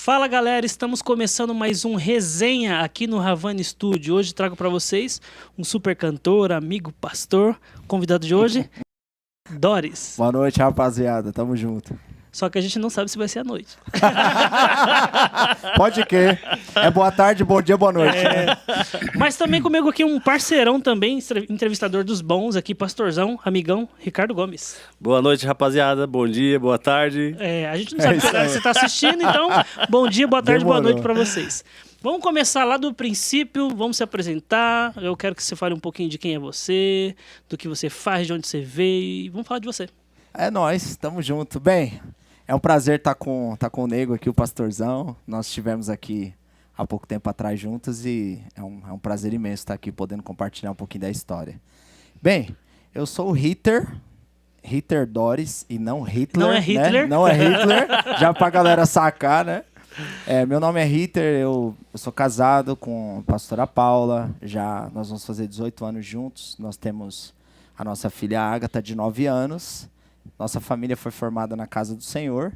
Fala galera, estamos começando mais um resenha aqui no Havana Studio. Hoje trago para vocês um super cantor, amigo, pastor, convidado de hoje, Doris. Boa noite, rapaziada, tamo junto. Só que a gente não sabe se vai ser à noite. Pode que. É boa tarde, bom dia, boa noite. Mas também comigo aqui um parceirão também, entrevistador dos bons aqui, pastorzão, amigão, Ricardo Gomes. Boa noite, rapaziada. Bom dia, boa tarde. A gente não sabe que horário você está assistindo, então bom dia, boa tarde, Demorou. boa noite para vocês. Vamos começar lá do princípio, vamos se apresentar. Eu quero que você fale um pouquinho de quem é você, do que você faz, de onde você veio. Vamos falar de você. É nóis, tamo junto. Bem, é um prazer estar com o Nego aqui, o pastorzão. Nós estivemos aqui há pouco tempo atrás juntos e é um prazer imenso estar aqui podendo compartilhar um pouquinho da história. Bem, eu sou o Ritter Doris e não Hitler. Não é Hitler? Né? Não é Hitler, já pra galera sacar, né? Meu nome é Ritter, eu sou casado com a pastora Paula, nós vamos fazer 18 anos juntos, nós temos a nossa filha Ágata, de 9 anos, nossa família foi formada na casa do Senhor,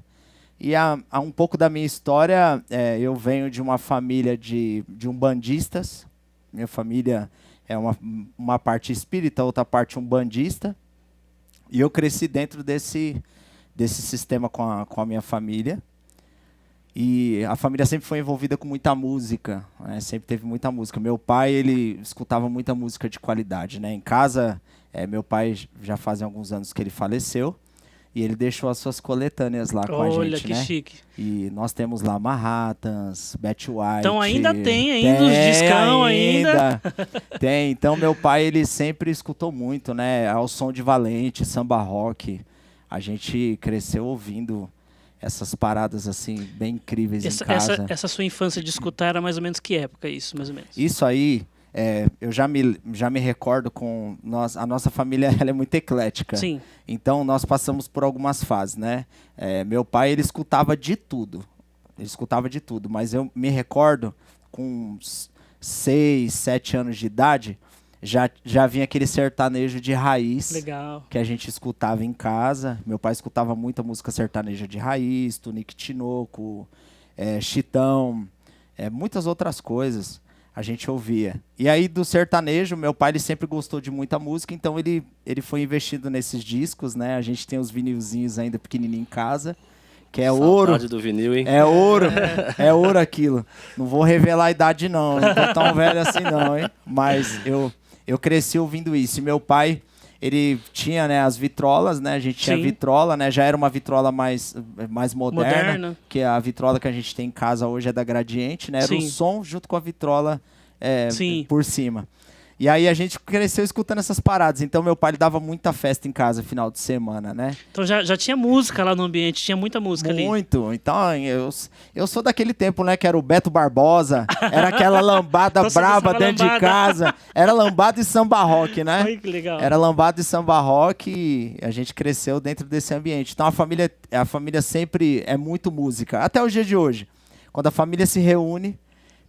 e há um pouco da minha história, eu venho de uma família de umbandistas, minha família é uma parte espírita, outra parte umbandista, e eu cresci dentro desse sistema com a minha família. E a família sempre foi envolvida com muita música, né? Sempre teve muita música. Meu pai, ele escutava muita música de qualidade, né? Em casa, meu pai já fazem alguns anos que ele faleceu e ele deixou as suas coletâneas lá com a gente, Olha que né? chique. E nós temos lá Manhattans, Betty White. Então ainda tem os discão ainda. Tem. Então meu pai, ele sempre escutou muito, né? Ao som de Valente, samba rock. A gente cresceu ouvindo essas paradas assim bem incríveis em casa. Essa sua infância de escutar era mais ou menos que época isso, mais ou menos? Isso aí, eu já me recordo com a nossa família, ela é muito eclética. Sim. Então nós passamos por algumas fases, né? Meu pai, ele escutava de tudo. Mas eu me recordo com uns 6, 7 anos de idade, já vinha aquele sertanejo de raiz. Legal. Que a gente escutava em casa. Meu pai escutava muita música sertaneja de raiz, Tunique Tinoco, Chitão, muitas outras coisas a gente ouvia. E aí do sertanejo, meu pai ele sempre gostou de muita música, então ele foi investido nesses discos, né? A gente tem os vinilzinhos ainda pequenininho em casa, que é ouro. Saudade do vinil, hein? É ouro, é ouro aquilo. Não vou revelar a idade não tô tão velho assim não, hein? Mas eu cresci ouvindo isso. E meu pai, ele tinha, né, as vitrolas, né? A gente tinha vitrola, né? Já era uma vitrola mais moderna. Que a vitrola que a gente tem em casa hoje é da Gradiente, né? Era o som junto com a vitrola por cima. E aí a gente cresceu escutando essas paradas. Então meu pai ele dava muita festa em casa final de semana, né? Então já tinha música lá no ambiente, tinha muita música ali. Muito. Então eu sou daquele tempo, né? Que era o Beto Barbosa, era aquela lambada Então, braba dentro de casa. Era lambada e samba rock, né? Ai, que legal. Era lambada e samba rock e a gente cresceu dentro desse ambiente. Então a família sempre é muito música. Até o dia de hoje. Quando a família se reúne,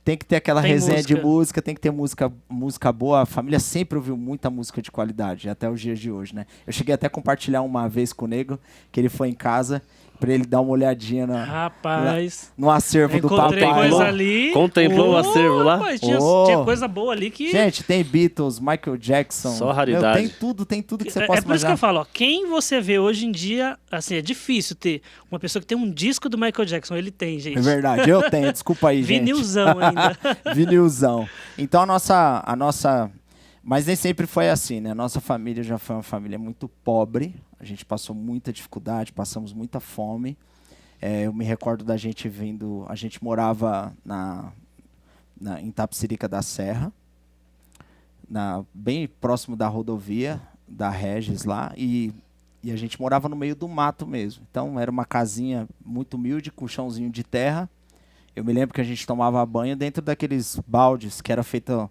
tem que ter aquela resenha de música, tem que ter música boa. A família sempre ouviu muita música de qualidade, até os dias de hoje, né? Eu cheguei até a compartilhar uma vez com o Nego, que ele foi em casa, pra ele dar uma olhadinha no acervo do papai. Encontrei coisa ali. Contemplou o acervo lá? Rapaz, tinha coisa boa ali que... Gente, tem Beatles, Michael Jackson. Só raridade. Tem tudo que você possa imaginar. É por isso que eu falo, ó, quem você vê hoje em dia, assim, é difícil ter uma pessoa que tem um disco do Michael Jackson. Ele tem, gente. É verdade, eu tenho, desculpa aí, gente. Vinilzão ainda. Vinilzão. Então a nossa... Mas nem sempre foi assim, né? A nossa família já foi uma família muito pobre. A gente passou muita dificuldade, passamos muita fome. Eu me recordo da gente vindo... A gente morava em Tapsirica da Serra, bem próximo da rodovia, da Regis lá. E a gente morava no meio do mato mesmo. Então era uma casinha muito humilde, com chãozinho de terra. Eu me lembro que a gente tomava banho dentro daqueles baldes que era feita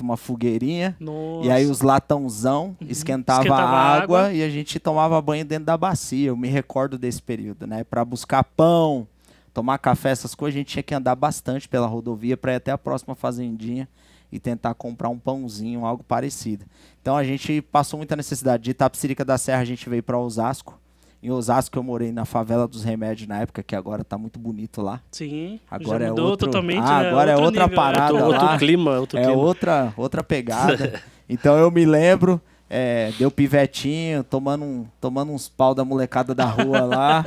uma fogueirinha. Nossa. E aí os latãozão esquentava a água e a gente tomava banho dentro da bacia. Eu me recordo desse período, né? Para buscar pão, tomar café, essas coisas, a gente tinha que andar bastante pela rodovia para ir até a próxima fazendinha e tentar comprar um pãozinho, algo parecido. Então a gente passou muita necessidade. De Itapecerica da Serra a gente veio para Osasco. Em Osasco eu morei na favela dos Remédios na época, que agora tá muito bonito lá. Sim, Agora já mudou totalmente, né? agora é outra nível, parada lá. Outro clima, outro clima. Outra pegada. Então eu me lembro, deu pivetinho, tomando uns pau da molecada da rua lá.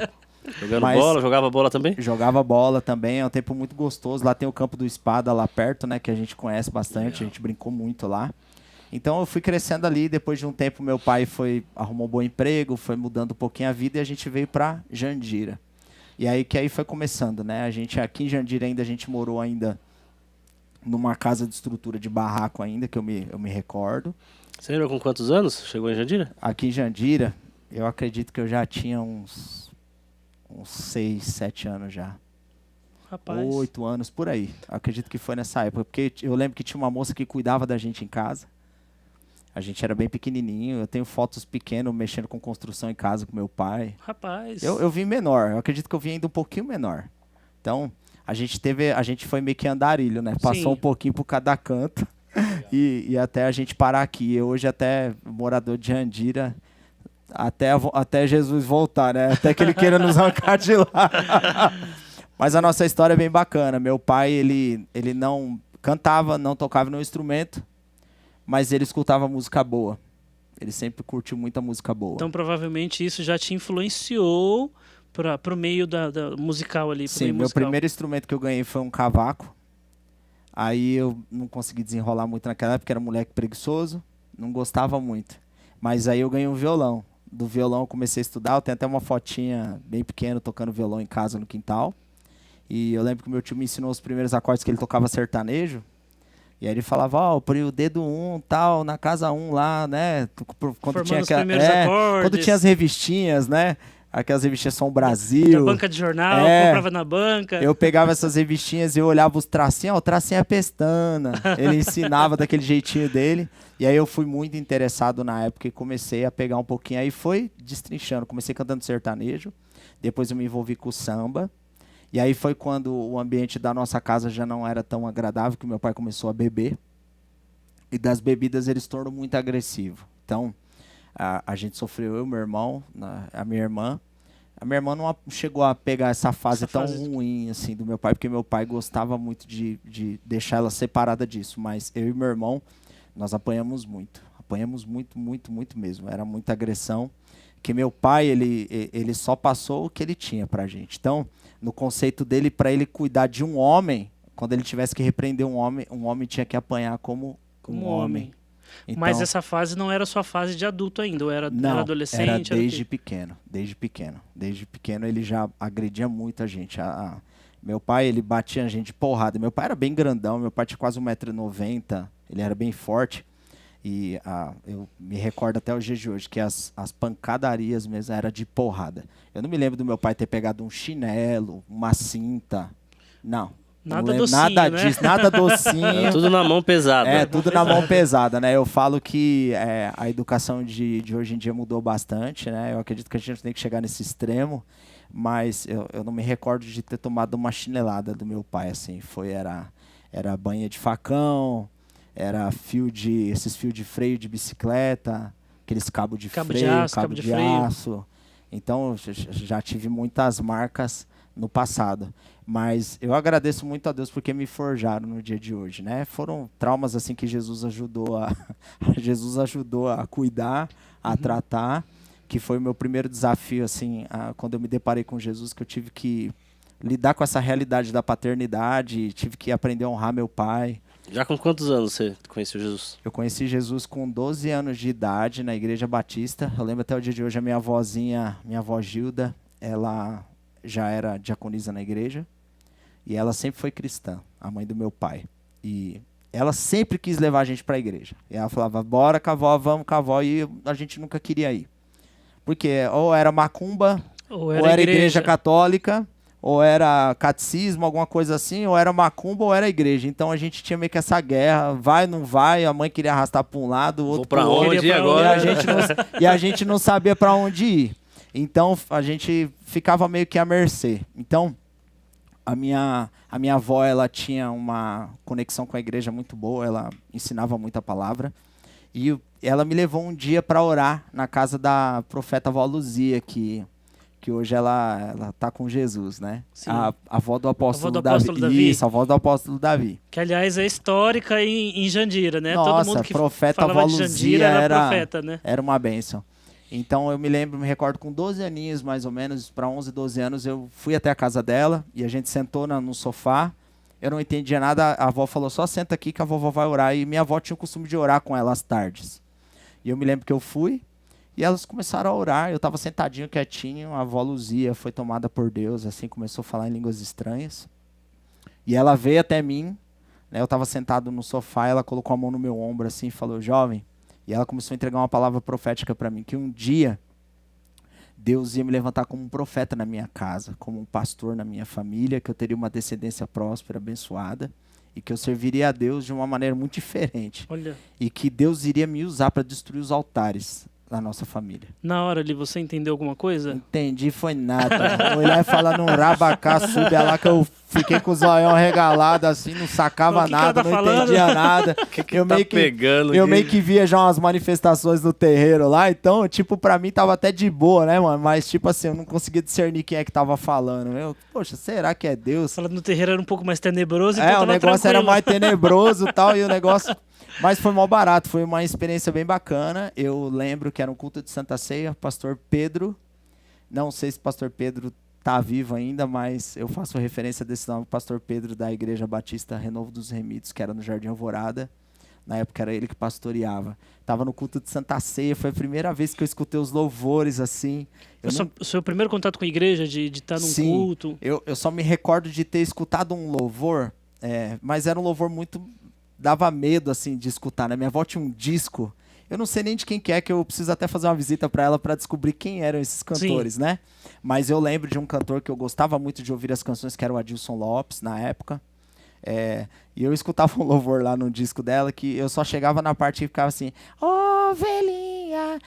Jogando bola, jogava bola também? Jogava bola também, é um tempo muito gostoso. Lá tem o Campo do Espada lá perto, né, que a gente conhece bastante, a gente brincou muito lá. Então eu fui crescendo ali, depois de um tempo meu pai arrumou um bom emprego, foi mudando um pouquinho a vida e a gente veio para Jandira. E aí foi começando, né? A gente aqui em Jandira ainda a gente morou ainda numa casa de estrutura de barraco ainda, que eu me recordo. Você lembra com quantos anos chegou em Jandira? Aqui em Jandira, eu acredito que eu já tinha uns 6, 7 anos já. Rapaz. 8 anos, por aí. Acredito que foi nessa época. Porque eu lembro que tinha uma moça que cuidava da gente em casa. A gente era bem pequenininho. Eu tenho fotos pequenas mexendo com construção em casa com meu pai. Rapaz. Eu vim menor. Eu acredito que eu vim ainda um pouquinho menor. Então, a gente foi meio que andarilho, né? Passou Sim. um pouquinho por cada canto. E até a gente parar aqui. Eu hoje até morador de Jandira... Até Jesus voltar, né? Até que ele queira nos arrancar de lá. Mas a nossa história é bem bacana. Meu pai, ele não cantava, não tocava no instrumento, mas ele escutava música boa. Ele sempre curtiu muita música boa. Então, provavelmente, isso já te influenciou para o meio da musical ali. Sim, meu primeiro instrumento que eu ganhei foi um cavaco. Aí eu não consegui desenrolar muito naquela época, era moleque preguiçoso, não gostava muito. Mas aí eu ganhei um violão. Do violão eu comecei a estudar, eu tenho até uma fotinha bem pequena tocando violão em casa no quintal. E eu lembro que meu tio me ensinou os primeiros acordes que ele tocava sertanejo. E aí ele falava, o dedo 1, tal, na casa 1 lá, né? Quando tinha os primeiros acordes. Quando tinha as revistinhas, né? Aquelas revistinhas Som Brasil. Da banca de jornal, comprava na banca. Eu pegava essas revistinhas e eu olhava os tracinhos, o tracinho é pestana. Ele ensinava daquele jeitinho dele. E aí eu fui muito interessado na época e comecei a pegar um pouquinho. Aí foi destrinchando. Comecei cantando sertanejo, depois eu me envolvi com o samba. E aí foi quando o ambiente da nossa casa já não era tão agradável, que meu pai começou a beber. E das bebidas ele se tornou muito agressivo. Então, a gente sofreu, eu, meu irmão, a minha irmã. A minha irmã não chegou a pegar essa fase tão ruim assim do meu pai, porque meu pai gostava muito de deixar ela separada disso. Mas eu e meu irmão, nós apanhamos muito. Apanhamos muito, muito, muito mesmo. Era muita agressão. Que meu pai, ele só passou o que ele tinha pra gente. Então, no conceito dele, para ele cuidar de um homem, quando ele tivesse que repreender um homem tinha que apanhar como um homem. Então, mas essa fase não era sua fase de adulto ainda, ou era adolescente? Era desde pequeno. Desde pequeno ele já agredia muito a gente. Meu pai, ele batia a gente de porrada. Meu pai era bem grandão, meu pai tinha quase 1,90 m, ele era bem forte. E eu me recordo até os dias de hoje que as pancadarias mesmo eram de porrada. Eu não me lembro do meu pai ter pegado um chinelo, uma cinta. Não. Nada docinho, nada né? disso, nada docinho. É tudo na mão pesada. Tudo na mão pesada, né? Eu falo que a educação de hoje em dia mudou bastante, né? Eu acredito que a gente tem que chegar nesse extremo, mas eu não me recordo de ter tomado uma chinelada do meu pai, assim. Era banha de facão, era esses fios de freio de bicicleta, aqueles cabos de freio, cabo de aço. Então, já tive muitas marcas no passado. Mas eu agradeço muito a Deus porque me forjaram no dia de hoje, né? Foram traumas assim que Jesus ajudou a cuidar, a tratar, que foi o meu primeiro desafio assim, quando eu me deparei com Jesus, que eu tive que lidar com essa realidade da paternidade, tive que aprender a honrar meu pai. Já com quantos anos você conheceu Jesus? Eu conheci Jesus com 12 anos de idade na Igreja Batista. Eu lembro até o dia de hoje, a minha avó Gilda, ela já era diaconisa na igreja e ela sempre foi cristã, a mãe do meu pai. E ela sempre quis levar a gente para a igreja. E ela falava, bora com a avó, vamos com a avó, e a gente nunca queria ir. Porque ou era macumba, ou era igreja católica, ou era catecismo, alguma coisa assim, ou era macumba, ou era igreja. Então a gente tinha meio que essa guerra, vai, não vai, a mãe queria arrastar para um lado, o outro para onde e agora? E a gente não sabia para onde ir. Então, a gente ficava meio que à mercê. Então, a minha avó, ela tinha uma conexão com a igreja muito boa, ela ensinava muita palavra. E ela me levou um dia para orar na casa da profeta avó Luzia, que que hoje ela tá com Jesus, né? Sim. A avó do apóstolo, apóstolo Davi. Isso, a avó do apóstolo Davi. Que, aliás, é histórica em Jandira, né? Nossa, todo mundo que profeta falava avó de Luzia Jandira era profeta, né? Era uma bênção. Então eu me recordo com 12 aninhos, mais ou menos, para 11, 12 anos, eu fui até a casa dela e a gente sentou no sofá. Eu não entendia nada, a avó falou, só senta aqui que a vovó vai orar. E minha avó tinha o costume de orar com ela às tardes. E eu me lembro que eu fui e elas começaram a orar. Eu estava sentadinho, quietinho, a avó Luzia foi tomada por Deus, assim, começou a falar em línguas estranhas. E ela veio até mim, né, eu estava sentado no sofá, ela colocou a mão no meu ombro assim e falou, jovem. E ela começou a entregar uma palavra profética para mim, que um dia Deus ia me levantar como um profeta na minha casa, como um pastor na minha família, que eu teria uma descendência próspera, abençoada, e que eu serviria a Deus de uma maneira muito diferente. Olha. E que Deus iria me usar para destruir os altares da nossa família. Na hora ali, você entendeu alguma coisa? Entendi, foi nada. Olhar e falar num rabacá, subia lá que eu fiquei com o zoião regalado assim, não sacava nada, não entendia nada. Eu meio que via já umas manifestações do terreiro lá, então, tipo, pra mim tava até de boa, né, mano? Mas, tipo assim, eu não conseguia discernir quem é que tava falando. Poxa, será que é Deus? Falando no terreiro era um pouco mais tenebroso, então o negócio tranquilo. era mais tenebroso e tal, e o negócio... Mas foi mal barato, foi uma experiência bem bacana. Eu lembro que era um culto de Santa Ceia, pastor Pedro, não sei se o pastor Pedro tá vivo ainda, mas eu faço referência desse nome, pastor Pedro da Igreja Batista Renovo dos Remidos, que era no Jardim Alvorada. Na época era ele que pastoreava. Tava no culto de Santa Ceia, foi a primeira vez que eu escutei os louvores assim. O seu primeiro contato com a igreja, de estar num culto? Eu só me recordo de ter escutado um louvor, mas era um louvor muito... Dava medo, assim, de escutar, né? Minha avó tinha um disco, eu não sei nem de quem que é, que eu preciso até fazer uma visita para ela para descobrir quem eram esses cantores, né? Mas eu lembro de um cantor que eu gostava muito de ouvir as canções, que era o Adilson Lopes, na época. E eu escutava um louvor lá no disco dela, que eu só chegava na parte que ficava assim, ovelhinha,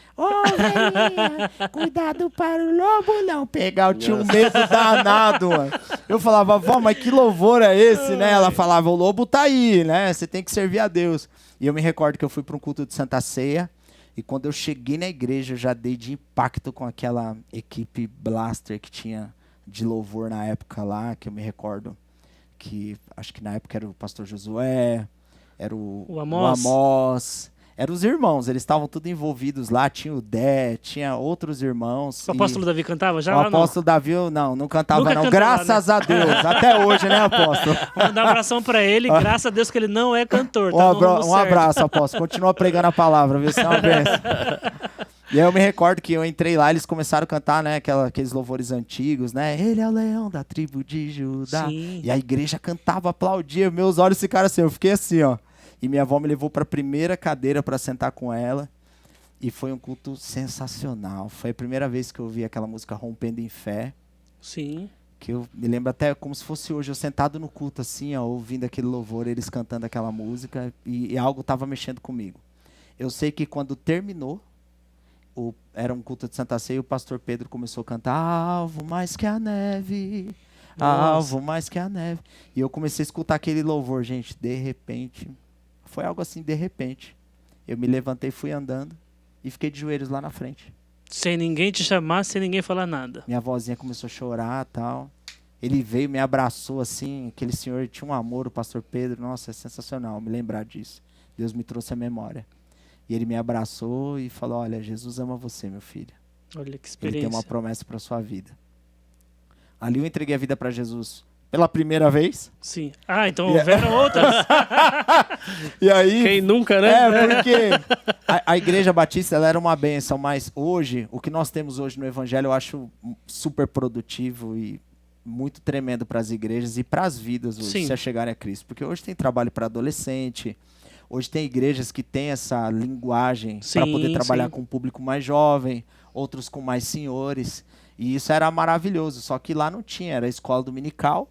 cuidado para o lobo não pegar. Eu tinha um medo danado, mano. Eu falava, vó, mas que louvor é esse, né? Ela falava, o lobo tá aí, né? Você tem que servir a Deus. E eu me recordo que eu fui para um culto de Santa Ceia, e quando eu cheguei na igreja, eu já dei de impacto com aquela equipe blaster que tinha de louvor na época lá, que eu me recordo. Que acho que na época era o pastor Josué, era o Amós, eram os irmãos, eles estavam tudo envolvidos lá, tinha o Dé, tinha outros irmãos. O apóstolo Davi cantava já? O apóstolo Davi não cantava Nunca não, cantou graças lá, né? a Deus, até hoje, né, apóstolo? Vou mandar um abração pra ele, graças a Deus que ele não é cantor. Um abraço, apóstolo, continua pregando a palavra, viu, senão E aí eu me recordo que eu entrei lá, eles começaram a cantar, né, aqueles louvores antigos, né? Ele é o leão da tribo de Judá. Sim. E a igreja cantava, aplaudia, meus olhos ficaram assim, eu fiquei assim, ó. E minha avó me levou para a primeira cadeira para sentar com ela. E foi um culto sensacional. Foi a primeira vez que eu ouvi aquela música Rompendo em Fé. Sim. Que eu me lembro até como se fosse hoje, eu sentado no culto assim, ó, ouvindo aquele louvor, eles cantando aquela música. E algo estava mexendo comigo. Eu sei que quando terminou, era um culto de Santa Ceia, e o pastor Pedro começou a cantar Alvo mais que a neve, alvo mais que a neve. E eu comecei a escutar aquele louvor, gente, de repente, foi algo assim, de repente. Eu me levantei, fui andando e fiquei de joelhos lá na frente. Sem ninguém te chamar, sem ninguém falar nada. Minha vozinha começou a chorar e tal. Ele veio, me abraçou assim, aquele senhor tinha um amor, o pastor Pedro, nossa, é sensacional me lembrar disso. Deus me trouxe a memória. E ele me abraçou e falou, olha, Jesus ama você, meu filho. Olha que experiência. Ele tem uma promessa para sua vida. Ali eu entreguei a vida para Jesus pela primeira vez. Sim. Então houveram outras. E aí... Quem nunca, né? Porque a Igreja Batista ela era uma bênção, mas hoje, o que nós temos hoje no Evangelho, eu acho super produtivo e muito tremendo para as igrejas e para as vidas hoje, se a chegarem a Cristo. Porque hoje tem trabalho para adolescente. Hoje tem igrejas que têm essa linguagem para poder trabalhar com um público mais jovem, outros com mais senhores. E isso era maravilhoso, só que lá não tinha, era a escola dominical,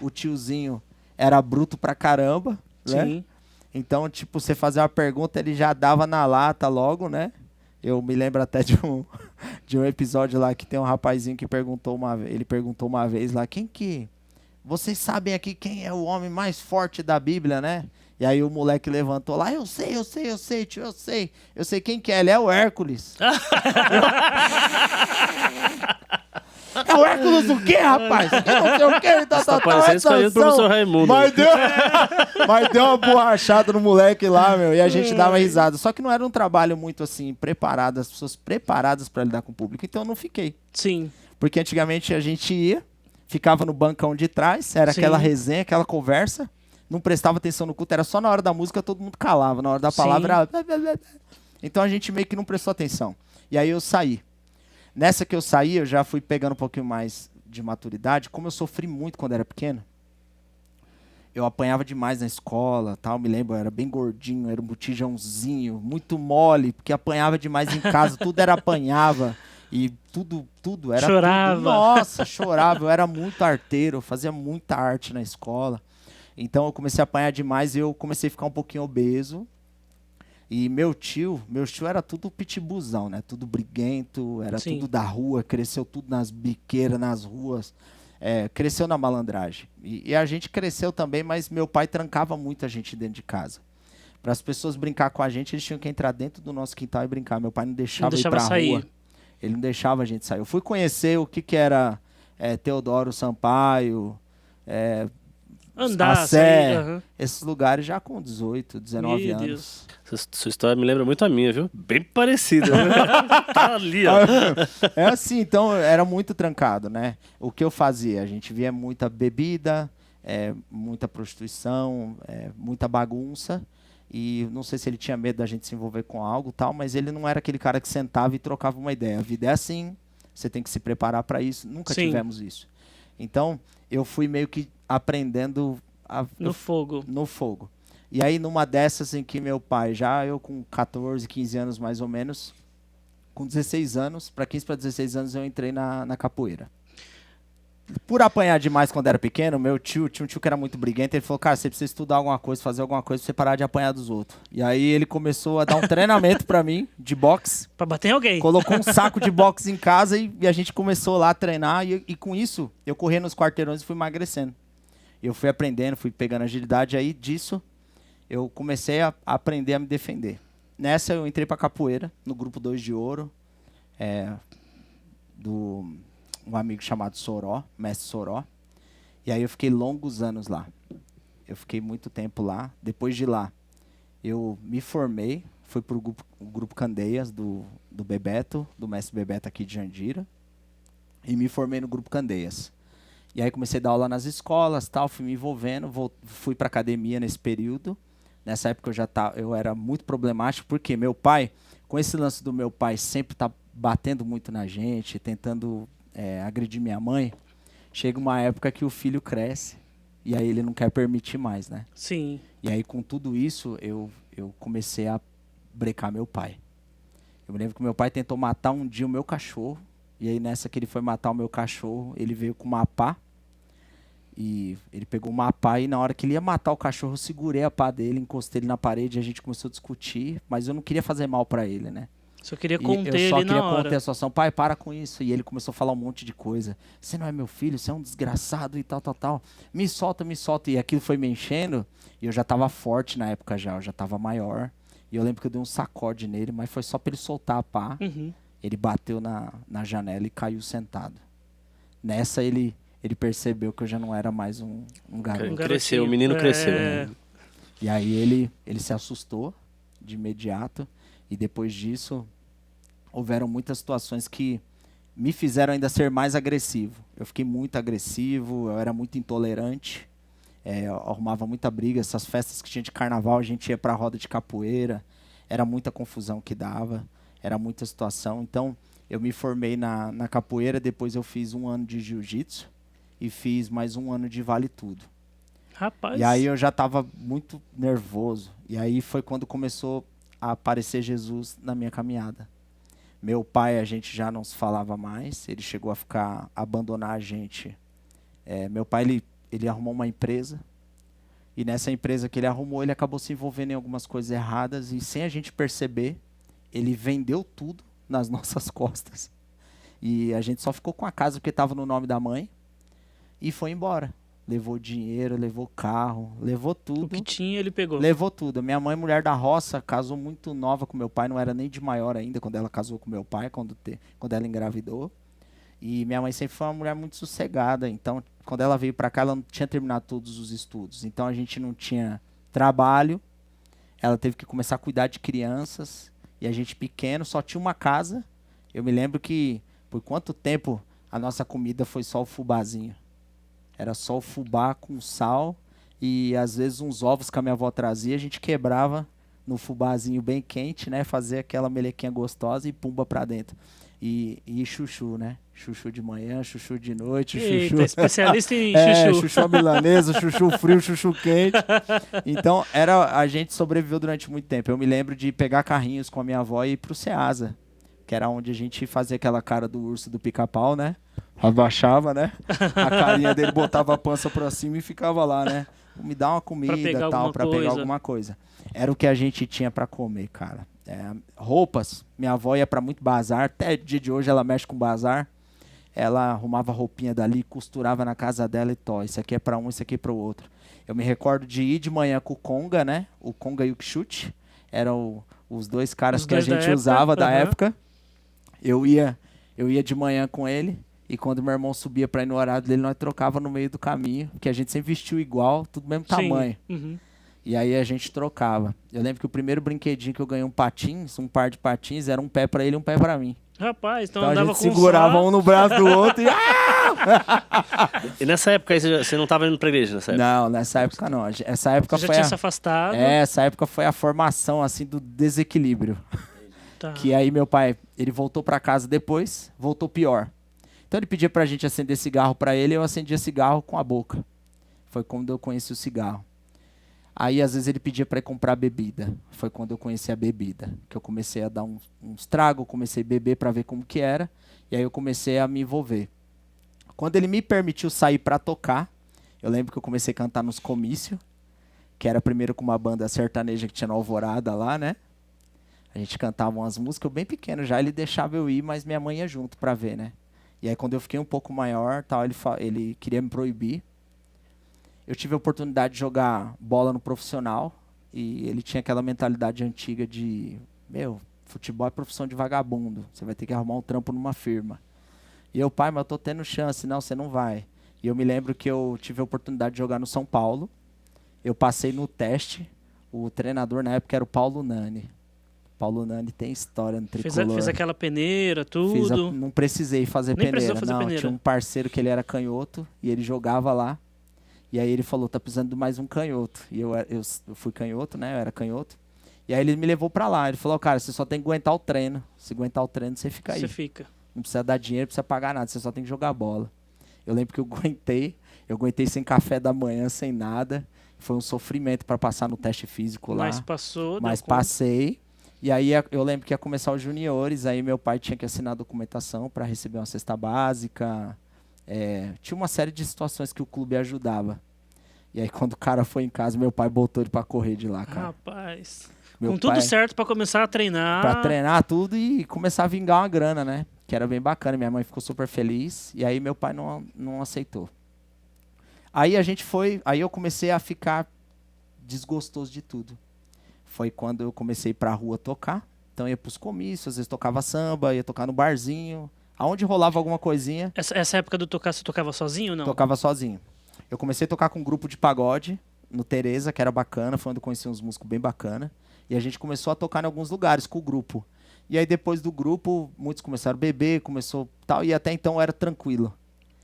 o tiozinho era bruto pra caramba, né? Então, tipo, você fazia uma pergunta, ele já dava na lata logo, né? Eu me lembro até de um episódio lá que tem um rapazinho que perguntou uma vez lá, vocês sabem aqui quem é o homem mais forte da Bíblia, né? E aí o moleque levantou lá, eu sei, tio, eu sei quem que é, ele é o Hércules. É o Hércules o quê, rapaz? Que não sei o quê. Tá parecendo escolhido do professor Raimundo. Mas deu uma borrachada no moleque lá, meu. E a gente dava risada. Só que não era um trabalho muito assim, preparado. As pessoas preparadas pra lidar com o público. Então eu não fiquei. Sim. Porque antigamente a gente ia, ficava no bancão de trás. Era aquela resenha, aquela conversa. Não prestava atenção no culto. Era só na hora da música, todo mundo calava. Na hora da palavra... Então a gente meio que não prestou atenção. E aí eu saí. Nessa que eu saí, eu já fui pegando um pouquinho mais de maturidade. Como eu sofri muito quando era pequeno, eu apanhava demais na escola, tal. Me lembro, eu era bem gordinho, era um botijãozinho, muito mole, porque apanhava demais em casa, tudo era apanhava. E tudo era chorava. Tudo. Nossa, chorava. Eu era muito arteiro, eu fazia muita arte na escola. Então eu comecei a apanhar demais e eu comecei a ficar um pouquinho obeso. E meu tio era tudo pitibuzão, né? Tudo briguento, era tudo da rua, cresceu tudo nas biqueiras, nas ruas. Cresceu na malandragem. E a gente cresceu também, mas meu pai trancava muito a gente dentro de casa. Para as pessoas brincar com a gente, eles tinham que entrar dentro do nosso quintal e brincar. Meu pai não deixava ir pra sair. Rua. Ele não deixava a gente sair. Eu fui conhecer o que era Teodoro Sampaio, andar, Sé, esses lugares já com 18, 19 Meu anos. Deus. Sua história me lembra muito a minha, viu? Bem parecida. Tá ali, ó. É assim, então era muito trancado, né? O que eu fazia? A gente via muita bebida, muita prostituição, muita bagunça. E não sei se ele tinha medo da gente se envolver com algo e tal, mas ele não era aquele cara que sentava e trocava uma ideia. A vida é assim, você tem que se preparar para isso. Nunca tivemos isso. Então, eu fui meio que aprendendo no fogo. No fogo. E aí, numa dessas em que meu pai, eu com 14, 15 anos mais ou menos, com 16 anos, para 15 para 16 anos, eu entrei na capoeira. Por apanhar demais quando era pequeno, meu tio tinha um tio que era muito briguento, ele falou, cara, você precisa estudar alguma coisa, fazer alguma coisa pra você parar de apanhar dos outros. E aí ele começou a dar um treinamento pra mim, de boxe. Pra bater em alguém. Colocou um saco de boxe em casa e a gente começou lá a treinar. E com isso, eu corria nos quarteirões e fui emagrecendo. Eu fui aprendendo, fui pegando agilidade. Aí disso, eu comecei a aprender a me defender. Nessa, eu entrei pra capoeira, no grupo 2 de ouro, um amigo chamado Soró, mestre Soró. E aí eu fiquei longos anos lá. Eu fiquei muito tempo lá. Depois de lá, eu me formei, fui pro grupo Candeias do Bebeto, do mestre Bebeto aqui de Jandira. E me formei no grupo Candeias. E aí comecei a dar aula nas escolas, tal, fui me envolvendo, fui pra academia nesse período. Nessa época eu era muito problemático, porque meu pai, com esse lance do meu pai sempre tá batendo muito na gente, tentando agredir minha mãe, chega uma época que o filho cresce e aí ele não quer permitir mais, né? Sim. E aí com tudo isso eu comecei a brecar meu pai. Eu me lembro que meu pai tentou matar um dia o meu cachorro e aí nessa que ele foi matar o meu cachorro, ele veio com uma pá e ele pegou uma pá e na hora que ele ia matar o cachorro eu segurei a pá dele, encostei ele na parede e a gente começou a discutir, mas eu não queria fazer mal pra ele, né? Só queria conter ele na hora. Eu só queria conter a situação. Pai, para com isso. E ele começou a falar um monte de coisa. Você não é meu filho, você é um desgraçado e tal, tal, tal. Me solta, me solta. E aquilo foi me enchendo. E eu já estava forte na época já. Eu já estava maior. E eu lembro que eu dei um sacode nele, mas foi só para ele soltar a pá. Uhum. Ele bateu na janela e caiu sentado. Nessa ele percebeu que eu já não era mais um garoto. Cresceu, o menino cresceu. E aí ele se assustou de imediato. E depois disso, houveram muitas situações que me fizeram ainda ser mais agressivo. Eu fiquei muito agressivo, eu era muito intolerante, eu arrumava muita briga. Essas festas que tinha de carnaval, a gente ia para a roda de capoeira, era muita confusão que dava, era muita situação. Então, eu me formei na capoeira, depois eu fiz 1 ano de jiu-jitsu e fiz mais 1 ano de vale tudo. Rapaz. E aí eu já estava muito nervoso. E aí foi quando começou a aparecer Jesus na minha caminhada. Meu pai, a gente já não se falava mais, ele chegou a abandonar a gente. Meu pai, ele arrumou uma empresa, e nessa empresa que ele arrumou, ele acabou se envolvendo em algumas coisas erradas, e sem a gente perceber, ele vendeu tudo nas nossas costas. E a gente só ficou com a casa porque estava no nome da mãe, e foi embora. Levou dinheiro, levou carro, levou tudo. O que tinha, ele pegou. Levou tudo. Minha mãe, mulher da roça, casou muito nova com meu pai. Não era nem de maior ainda quando ela casou com meu pai, quando ela engravidou. E minha mãe sempre foi uma mulher muito sossegada. Então, quando ela veio para cá, ela não tinha terminado todos os estudos. Então, a gente não tinha trabalho. Ela teve que começar a cuidar de crianças. E a gente pequeno só tinha uma casa. Eu me lembro que, por quanto tempo, a nossa comida foi só o fubazinho. Era só o fubá com sal e, às vezes, uns ovos que a minha avó trazia. A gente quebrava no fubazinho bem quente, né? Fazia aquela melequinha gostosa e pumba pra dentro. E chuchu, né? Chuchu de manhã, chuchu de noite, Eita, chuchu... especialista em chuchu. Chuchu à milanesa, chuchu frio, chuchu quente. Então, a gente sobreviveu durante muito tempo. Eu me lembro de pegar carrinhos com a minha avó e ir pro Ceasa, que era onde a gente fazia aquela cara do urso do pica-pau, né? Abaixava, né? A carinha dele botava a pança pra cima e ficava lá, né? Me dá uma comida e tal, pra pegar alguma coisa. Era o que a gente tinha pra comer, cara. Roupas, minha avó ia pra muito bazar, até o dia de hoje ela mexe com bazar. Ela arrumava roupinha dali, costurava na casa dela e tó. Isso aqui é pra um, isso aqui é pro outro. Eu me recordo de ir de manhã com o Conga, né? O Conga e o Kshut. Eram os dois caras que a gente usava da época. Eu ia de manhã com ele. E quando meu irmão subia pra ir no horário dele, nós trocava no meio do caminho. Porque a gente sempre vestiu igual, tudo do mesmo tamanho. Uhum. E aí a gente trocava. Eu lembro que o primeiro brinquedinho que eu ganhei um par de patins, era um pé pra ele e um pé pra mim. Rapaz, então a andava gente com segurava um no braço do outro e... E nessa época aí você não tava indo pra igreja, nessa época? Não, nessa época não. Essa época Você já foi tinha se afastado. essa época foi a formação, assim, do desequilíbrio. Tá. Que aí meu pai, ele voltou pra casa depois, voltou pior. Então ele pedia pra gente acender cigarro pra ele, eu acendia cigarro com a boca. Foi quando eu conheci o cigarro. Aí, às vezes, ele pedia para ir comprar bebida. Foi quando eu conheci a bebida. Que eu comecei a dar uns tragos, comecei a beber para ver como que era. E aí eu comecei a me envolver. Quando ele me permitiu sair para tocar, eu lembro que eu comecei a cantar nos comícios, que era primeiro com uma banda sertaneja que tinha na Alvorada lá, né? A gente cantava umas músicas, eu bem pequeno já, ele deixava eu ir, mas minha mãe ia junto para ver, né? E aí, quando eu fiquei um pouco maior, tal, ele queria me proibir. Eu tive a oportunidade de jogar bola no profissional e ele tinha aquela mentalidade antiga de, futebol é profissão de vagabundo, você vai ter que arrumar um trampo numa firma. E eu, pai, mas eu tô tendo chance. Não, você não vai. E eu me lembro que eu tive a oportunidade de jogar no São Paulo, eu passei no teste, o treinador na época era o Paulo Nani. Paulo Nani tem história no tricolor. Fez aquela peneira, tudo. Não precisei fazer Nem peneira, precisou fazer não, peneira. tinha um parceiro que ele era canhoto e ele jogava lá. E aí ele falou, tá precisando de mais um canhoto. E eu fui canhoto, né? Eu era canhoto. E aí ele me levou pra lá. Ele falou, cara, você só tem que aguentar o treino. Se aguentar o treino, você fica aí. Você fica. Não precisa dar dinheiro, não precisa pagar nada. Você só tem que jogar bola. Eu lembro que eu aguentei sem café da manhã, sem nada. Foi um sofrimento para passar no teste físico lá. Mas passou. Mas passei. E aí eu lembro que ia começar os juniores. Aí meu pai tinha que assinar a documentação para receber uma cesta básica. Tinha uma série de situações que o clube ajudava. E aí, quando o cara foi em casa, meu pai botou ele pra correr de lá, cara. Rapaz. Meu Com tudo pai, certo pra começar a treinar. Pra treinar tudo e começar a vingar uma grana, né? Que era bem bacana. Minha mãe ficou super feliz. E aí, meu pai não aceitou. Aí eu comecei a ficar desgostoso de tudo. Foi quando eu comecei a ir pra rua tocar. Então, eu ia pros comícios, às vezes tocava samba, ia tocar no barzinho. Aonde rolava alguma coisinha. Essa época do tocar, você tocava sozinho ou não? Tocava sozinho. Eu comecei a tocar com um grupo de pagode no Tereza, que era bacana, foi onde eu conheci uns músicos bem bacana. E a gente começou a tocar em alguns lugares com o grupo. E aí depois do grupo, muitos começaram a beber, começou tal, e até então era tranquilo.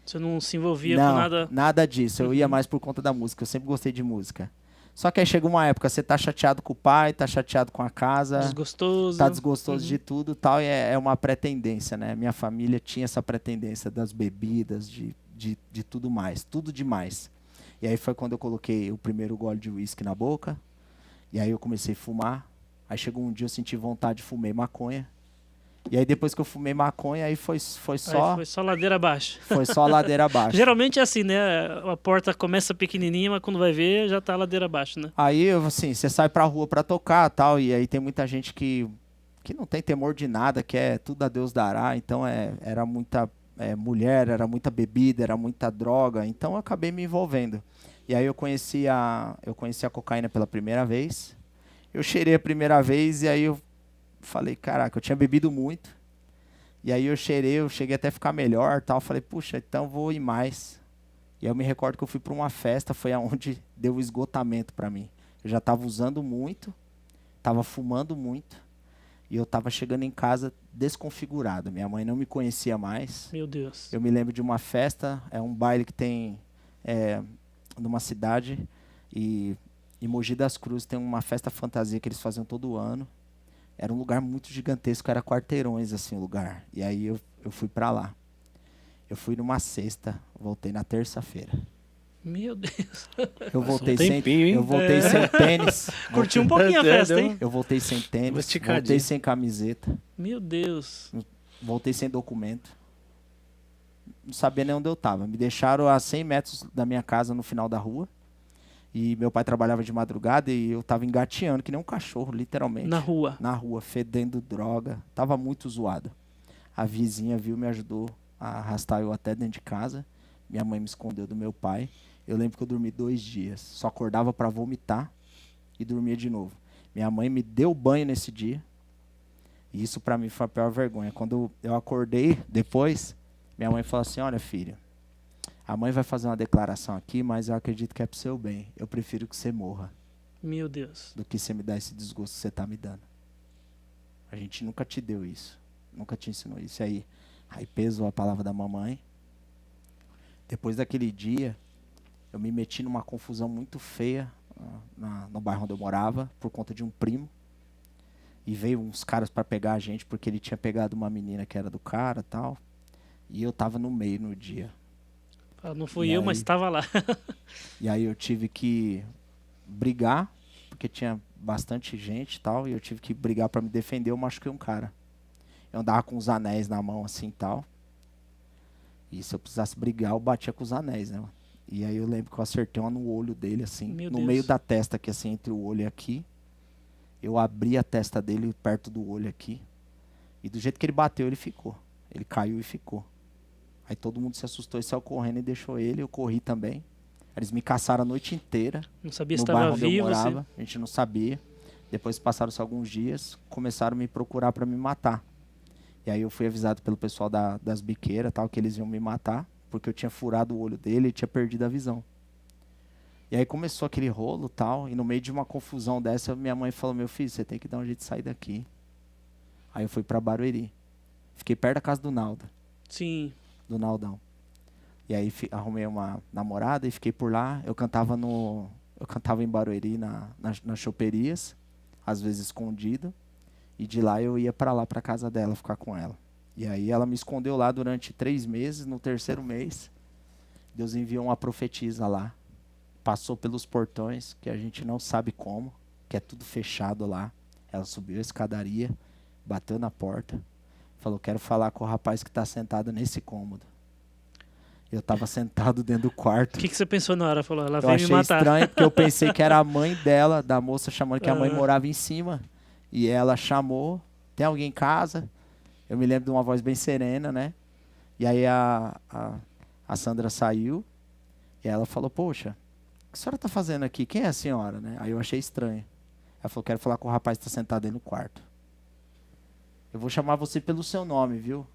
Você não se envolvia Não, com nada? nada disso. Eu ia mais por conta da música, eu sempre gostei de música. Só que aí chega uma época, você tá chateado com o pai, tá chateado com a casa. Desgostoso. Tá desgostoso de tudo tal, e é uma pretendência, né? Minha família tinha essa pretendência das bebidas, de tudo mais, tudo demais. E aí foi quando eu coloquei o primeiro gole de uísque na boca, e aí eu comecei a fumar. Aí chegou um dia eu senti vontade de fumar maconha. E aí depois que eu fumei maconha, aí foi só... Aí foi só ladeira abaixo. Foi só a ladeira abaixo. Geralmente é assim, né? A porta começa pequenininha, mas quando vai ver, já tá a ladeira abaixo, né? Aí, assim, você sai pra rua pra tocar tal, e aí tem muita gente que não tem temor de nada, que é tudo a Deus dará. Então era muita mulher, era muita bebida, era muita droga. Então eu acabei me envolvendo. E aí eu conheci a cocaína pela primeira vez. Eu cheirei a primeira vez e aí eu falei, caraca, eu tinha bebido muito. E aí eu cheguei até a ficar melhor, tal. Falei, puxa, então vou ir mais. E aí eu me recordo que eu fui para uma festa, foi aonde deu o esgotamento para mim. Eu já estava usando muito, estava fumando muito, e eu estava chegando em casa desconfigurado. Minha mãe não me conhecia mais. Meu Deus. Eu me lembro de uma festa, um baile que tem numa cidade, e em Mogi das Cruzes tem uma festa fantasia que eles faziam todo ano. Era um lugar muito gigantesco, era quarteirões assim o lugar. E aí eu fui para lá. Eu fui numa sexta, voltei na terça-feira. Meu Deus. Eu voltei um tempinho, hein? eu voltei sem tênis. Curtiu um pouquinho a festa, hein? Eu voltei sem Uma tênis, esticadinha. voltei sem camiseta, Meu Deus. voltei sem documento. Não sabia nem onde eu estava. Me deixaram a 100 metros da minha casa no final da rua. E meu pai trabalhava de madrugada e eu estava engateando que nem um cachorro, literalmente. Na rua. Na rua, fedendo droga. Tava muito zoado. A vizinha viu, me ajudou a arrastar eu até dentro de casa. Minha mãe me escondeu do meu pai. Eu lembro que eu dormi 2 dias. Só acordava para vomitar e dormia de novo. Minha mãe me deu banho nesse dia. E isso para mim foi a pior vergonha. Quando eu acordei depois, minha mãe falou assim, olha filho, a mãe vai fazer uma declaração aqui, mas eu acredito que é pro seu bem. Eu prefiro que você morra Meu Deus. do que você me dar esse desgosto que você tá me dando. A gente nunca te deu isso. Nunca te ensinou isso. Aí pesou a palavra da mamãe. Depois daquele dia, eu me meti numa confusão muito feia no bairro onde eu morava, por conta de um primo. E veio uns caras para pegar a gente, porque ele tinha pegado uma menina que era do cara e tal. E eu tava no meio no dia. Ah, não fui E eu, aí? mas estava lá. E aí eu tive que brigar, porque tinha bastante gente e tal, e eu tive que brigar para me defender, eu machuquei um cara. Eu andava com os anéis na mão assim e tal. E se eu precisasse brigar, eu batia com os anéis, né? E aí eu lembro que eu acertei uma no olho dele, assim, Meu no Deus. meio da testa aqui, assim, entre o olho e aqui. Eu abri a testa dele perto do olho aqui. E do jeito que ele bateu, ele ficou. Ele caiu e ficou. Aí todo mundo se assustou e saiu correndo e deixou ele. Eu corri também. Eles me caçaram a noite inteira. Não sabia se No estava bairro onde eu vivo. morava. A gente não sabia. Depois passaram-se alguns dias. Começaram a me procurar para me matar. E aí eu fui avisado pelo pessoal das biqueiras, tal, que eles iam me matar. Porque eu tinha furado o olho dele e tinha perdido a visão. E aí começou aquele rolo tal. E no meio de uma confusão dessa, minha mãe falou, meu filho, você tem que dar um jeito de sair daqui. Aí eu fui para Barueri. Fiquei perto da casa do Naldo. Sim. Do Naldão. E aí arrumei uma namorada e fiquei por lá. Eu cantava em Barueri nas choperias, às vezes escondido. E de lá eu ia para lá, para casa dela, ficar com ela. E aí ela me escondeu lá durante 3 meses. No 3º mês, Deus enviou uma profetisa lá. Passou pelos portões, que a gente não sabe como, que é tudo fechado lá. Ela subiu a escadaria, bateu na porta. Falou, quero falar com o rapaz que está sentado nesse cômodo. Eu estava sentado dentro do quarto. O que você pensou na hora? Falou, ela Eu veio me achei matar. estranho, porque eu pensei que era a mãe dela, da moça, chamando que a mãe morava em cima. E ela chamou, tem alguém em casa? Eu me lembro de uma voz bem serena, né? E aí a Sandra saiu, e ela falou, poxa, o que a senhora está fazendo aqui? Quem é a senhora, né? Aí eu achei estranho. Ela falou, quero falar com o rapaz que está sentado aí no quarto. Eu vou chamar você pelo seu nome, viu?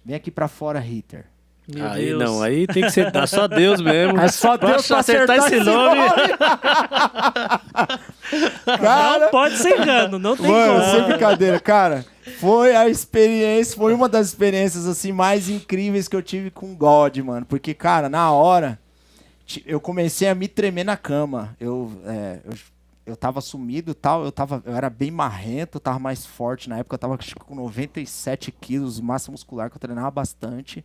Vem aqui pra fora, Ritter. Meu Aí Deus. não, aí tem que ser só Deus mesmo. É só Deus pra acertar esse nome. Cara, Não pode ser engano, não tem mano, como. sem brincadeira, cara. Foi a experiência, foi uma das experiências assim mais incríveis que eu tive com God, mano. Porque, cara, na hora, eu comecei a me tremer na cama. Eu tava sumido e tal, eu era bem marrento, eu tava mais forte na época, eu tava acho que com 97 quilos, massa muscular, que eu treinava bastante.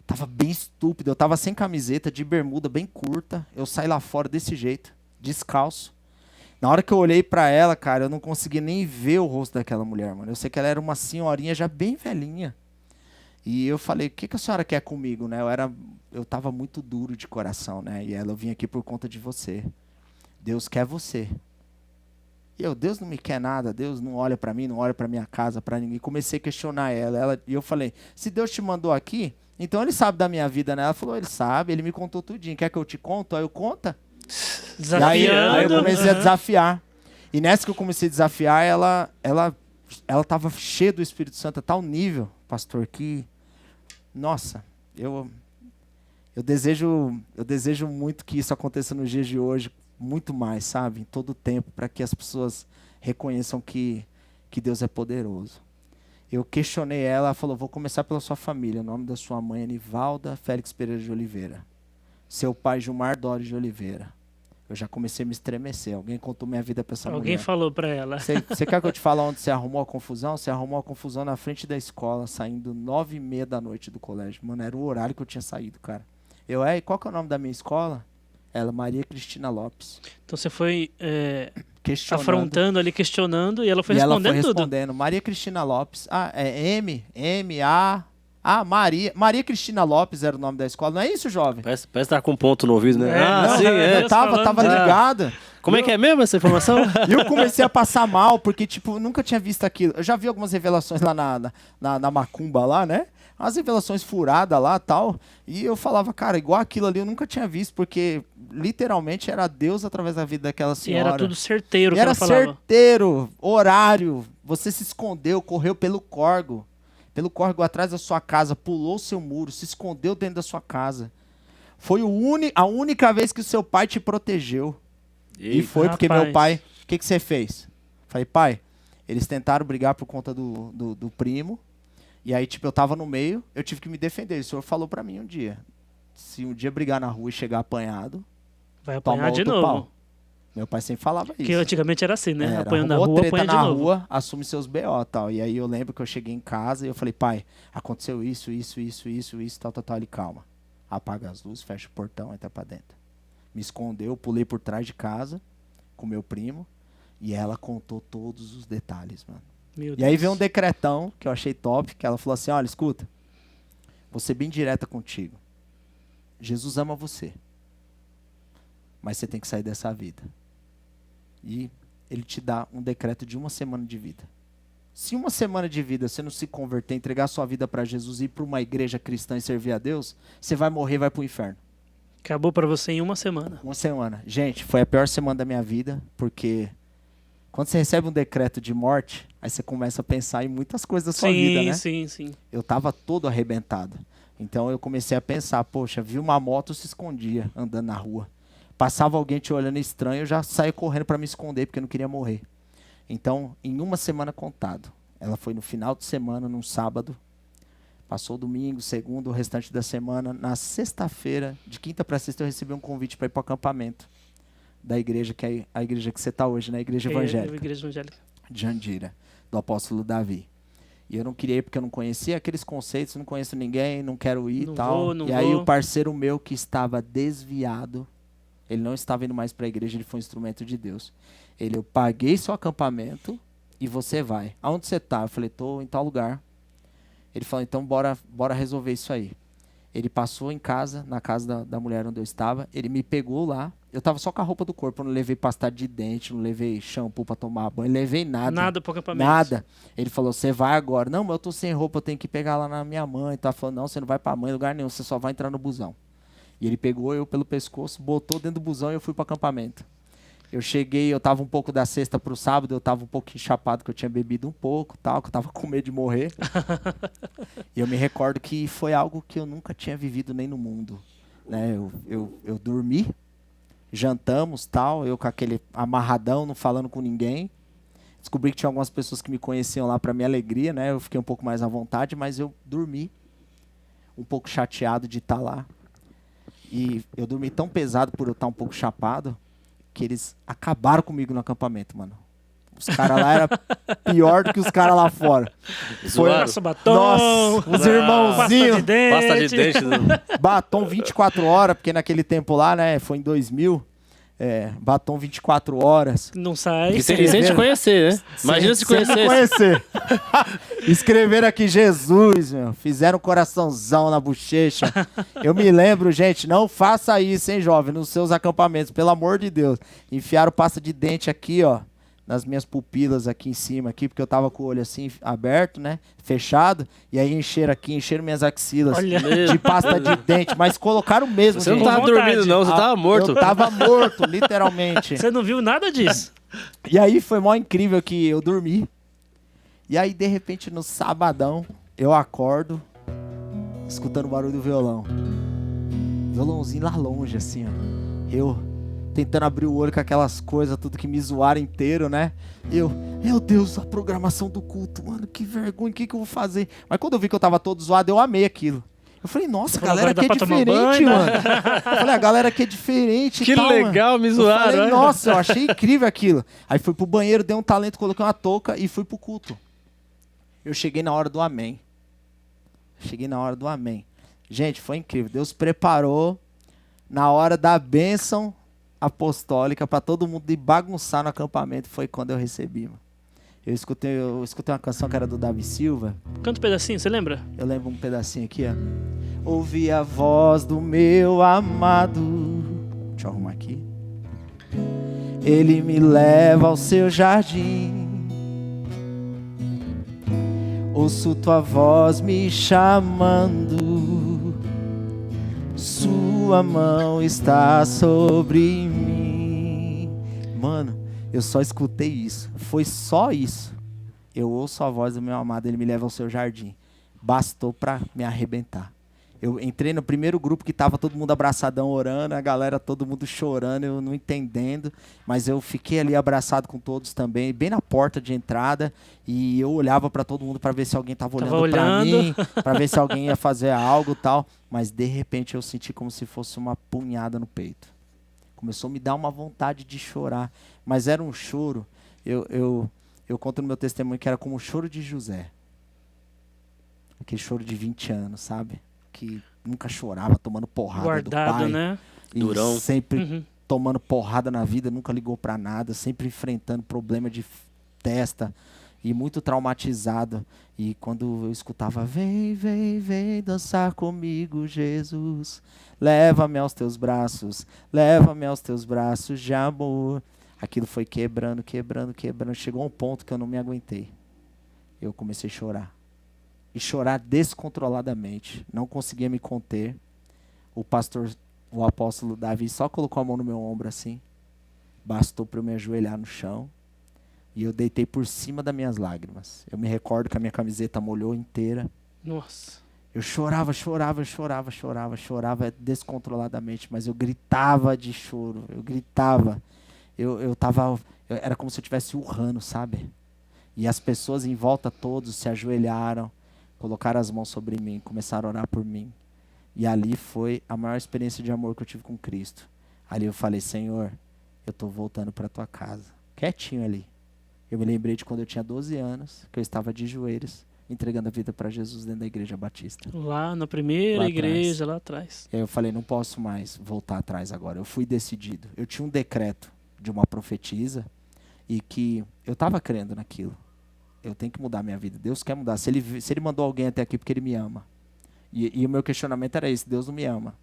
Tava bem estúpido, eu tava sem camiseta, de bermuda bem curta, eu saí lá fora desse jeito, descalço. Na hora que eu olhei pra ela, cara, eu não consegui nem ver o rosto daquela mulher, mano. Eu sei que ela era uma senhorinha já bem velhinha. E eu falei, o que a senhora quer comigo, né? Eu tava muito duro de coração, né? E ela, eu vim aqui por conta de você. Deus quer você. E Deus não me quer nada, Deus não olha pra mim, não olha pra minha casa, pra ninguém. Comecei a questionar ela. E eu falei, se Deus te mandou aqui, então ele sabe da minha vida, né? Ela falou, ele sabe, ele me contou tudinho. Quer que eu te conto? Aí eu conta. Desafiando. Aí eu comecei a desafiar. E nessa que eu comecei a desafiar, ela ela estava cheia do Espírito Santo a tal nível, pastor, que, nossa, eu desejo muito que isso aconteça nos dias de hoje, muito mais, sabe? Em todo o tempo, para que as pessoas reconheçam que Deus é poderoso. Eu questionei ela falou, vou começar pela sua família. O nome da sua mãe é Nivalda Félix Pereira de Oliveira. Seu pai, Gilmar Dores de Oliveira. Eu já comecei a me estremecer. Alguém contou minha vida para essa mulher. Alguém falou para ela. Você quer que eu te fale onde você arrumou a confusão? Você arrumou a confusão na frente da escola, saindo 9h30 da noite do colégio. Mano, era o horário que eu tinha saído, cara. E qual que é o nome da minha escola? Ela, Maria Cristina Lopes. Então você foi Questionando. questionando, e ela foi E ela respondendo foi tudo. respondendo. Maria Cristina Lopes. Maria Cristina Lopes era o nome da escola. Não é isso, jovem? Parece que tá com ponto no ouvido, né? Não, sim, é. Eu tava falando. ligada. Como é que é mesmo essa informação? E eu comecei a passar mal, porque, tipo, eu nunca tinha visto aquilo. Eu já vi algumas revelações lá na Macumba, lá, né? Umas revelações furadas lá e tal. E eu falava, cara, igual aquilo ali eu nunca tinha visto, porque literalmente era Deus através da vida daquela E senhora. era tudo certeiro E que era ela falava. certeiro, horário. Você se escondeu, correu pelo córrego atrás da sua casa, pulou o seu muro, se escondeu dentro da sua casa. Foi a única vez que o seu pai te protegeu. E foi porque Rapaz. meu pai... O que você fez? Falei, pai, eles tentaram brigar por conta do primo. E aí, tipo, eu tava no meio, eu tive que me defender. O senhor falou pra mim um dia. Se um dia brigar na rua e chegar apanhado, Vai toma apanhar de outro novo. pau. Meu pai sempre falava isso. Porque antigamente era assim, né? Era, Apanhando na arrumou rua, treta apanha de na novo. rua, assume seus BO e tal. E aí eu lembro que eu cheguei em casa e eu falei, pai, aconteceu isso, tal. Ele, calma. Apaga as luzes, fecha o portão, entra pra dentro. Me escondeu, pulei por trás de casa com meu primo e ela contou todos os detalhes, mano. Meu E aí Deus. veio um decretão que eu achei top, que ela falou assim, olha, escuta, vou ser bem direta contigo. Jesus ama você, mas você tem que sair dessa vida. E ele te dá um decreto de 1 semana de vida. Se 1 semana de vida você não se converter, entregar sua vida para Jesus e ir para uma igreja cristã e servir a Deus, você vai morrer e vai para o inferno. Acabou pra você em 1 semana. 1 semana. Gente, foi a pior semana da minha vida, porque quando você recebe um decreto de morte, aí você começa a pensar em muitas coisas da sua vida, né? Sim. Eu tava todo arrebentado. Então eu comecei a pensar, poxa, vi uma moto, se escondia andando na rua. Passava alguém te olhando estranho, eu já saía correndo para me esconder, porque eu não queria morrer. Então, em 1 semana contado, ela foi no final de semana, num sábado, passou o domingo, segundo, o restante da semana. Na sexta-feira, de quinta para sexta, eu recebi um convite para ir para o acampamento da igreja, que é a igreja que você está hoje, né? A igreja evangélica. Igreja evangélica. De Jandira, do apóstolo Davi. E eu não queria ir porque eu não conhecia aqueles conceitos, não conheço ninguém, não quero ir e tal. Não e aí vou. o parceiro meu que estava desviado, ele não estava indo mais para a igreja, ele foi um instrumento de Deus. Eu paguei seu acampamento e você vai. Aonde você tá? Eu falei, tô em tal lugar. Ele falou, então bora resolver isso aí. Ele passou em casa, na casa da mulher onde eu estava, ele me pegou lá. Eu tava só com a roupa do corpo, eu não levei pasta de dente, não levei shampoo para tomar banho, não levei nada. Nada pro acampamento. Nada. Ele falou, você vai agora. Não, mas eu tô sem roupa, eu tenho que pegar lá na minha mãe. Tá falando, não, você não vai pra mãe em lugar nenhum, você só vai entrar no busão. E ele pegou eu pelo pescoço, botou dentro do busão e eu fui pro acampamento. Eu cheguei, eu tava um pouco da sexta pro sábado, eu tava um pouco chapado, que eu tinha bebido um pouco, tal, que eu tava com medo de morrer. E eu me recordo que foi algo que eu nunca tinha vivido nem no mundo. Né? Eu dormi, jantamos, tal, eu com aquele amarradão, não falando com ninguém. Descobri que tinha algumas pessoas que me conheciam lá para minha alegria, né? Eu fiquei um pouco mais à vontade, mas eu dormi, um pouco chateado de estar lá. E eu dormi tão pesado por eu estar um pouco chapado, que eles acabaram comigo no acampamento, mano. Os caras lá eram pior do que os caras lá fora. Zoaram. Passa batom. Nossa, os Pasta irmãozinhos. de dente. Pasta de dente. Batom 24 horas, porque naquele tempo lá, né, foi em 2000, batom 24 horas. Não sai. E sem te conhecer, né? Imagina se Sem me conhecesse. conhecer. Escreveram aqui Jesus, meu. Fizeram um coraçãozão na bochecha. Eu me lembro, gente, não faça isso, hein, jovem, nos seus acampamentos, pelo amor de Deus. Enfiaram pasta de dente aqui, ó, nas minhas pupilas aqui em cima, aqui, porque eu tava com o olho assim, aberto, né, fechado, e aí encheram minhas axilas Olha. de pasta de dente, mas colocaram mesmo, Você não gente. tava vontade. dormindo, não, você tava morto. Eu tava morto, literalmente. Você não viu nada disso. E aí foi mó incrível que eu dormi. E aí, de repente, no sabadão, eu acordo, escutando o barulho do violão. Violãozinho lá longe, assim, ó. Eu tentando abrir o olho com aquelas coisas, tudo que me zoaram inteiro, né? Meu Deus, a programação do culto, mano, que vergonha, o que eu vou fazer? Mas quando eu vi que eu tava todo zoado, eu amei aquilo. Eu falei, nossa, a galera aqui é diferente, mano. Eu falei, a galera aqui é diferente Que e tal, legal, mano. me zoaram. Eu falei, né? nossa, eu achei incrível aquilo. Aí fui pro banheiro, dei um talento, coloquei uma touca e fui pro culto. Eu cheguei na hora do amém. Gente, foi incrível. Deus preparou na hora da bênção apostólica para todo mundo ir bagunçar no acampamento. Foi quando eu recebi, mano. Eu escutei uma canção que era do Davi Silva. Canta um pedacinho, você lembra? Eu lembro um pedacinho aqui, ó. Ouvi a voz do meu amado. Deixa eu arrumar aqui. Ele me leva ao seu jardim. Ouço tua voz me chamando. Sua mão está sobre mim. Mano, eu só escutei isso. Foi só isso. Eu ouço a voz do meu amado, ele me leva ao seu jardim. Bastou pra me arrebentar. Eu entrei no primeiro grupo que tava todo mundo abraçadão orando, a galera, todo mundo chorando, eu não entendendo. Mas eu fiquei ali abraçado com todos também, bem na porta de entrada. E eu olhava pra todo mundo pra ver se alguém tava olhando pra mim, pra ver se alguém ia fazer algo e tal. Mas de repente eu senti como se fosse uma punhada no peito. Começou a me dar uma vontade de chorar. Mas era um choro, eu conto no meu testemunho que era como o choro de José. Aquele choro de 20 anos, sabe? Que nunca chorava, tomando porrada Guardado, do pai. né? E Durão. sempre tomando porrada na vida, nunca ligou pra nada, sempre enfrentando problema de testa e muito traumatizado. E quando eu escutava, vem, vem, vem dançar comigo, Jesus, leva-me aos teus braços de amor. Aquilo foi quebrando. Chegou a um ponto que eu não me aguentei. Eu comecei a chorar. E chorar descontroladamente. Não conseguia me conter. O apóstolo Davi só colocou a mão no meu ombro assim. Bastou para eu me ajoelhar no chão. E eu deitei por cima das minhas lágrimas. Eu me recordo que a minha camiseta molhou inteira. Nossa. Eu chorava descontroladamente. Mas eu gritava de choro. Eu gritava. Era como se eu estivesse urrando, sabe? E as pessoas em volta todos se ajoelharam. Colocaram as mãos sobre mim, começaram a orar por mim. E ali foi a maior experiência de amor que eu tive com Cristo. Ali eu falei, Senhor, eu estou voltando para a tua casa. Quietinho ali. Eu me lembrei de quando eu tinha 12 anos, que eu estava de joelhos, entregando a vida para Jesus dentro da Igreja Batista. Lá na primeira igreja, lá atrás. E aí eu falei, não posso mais voltar atrás agora. Eu fui decidido. Eu tinha um decreto de uma profetisa e que eu estava crendo naquilo. Eu tenho que mudar minha vida. Deus quer mudar. Se ele mandou alguém até aqui porque ele me ama. E o meu questionamento era esse. Deus não me ama.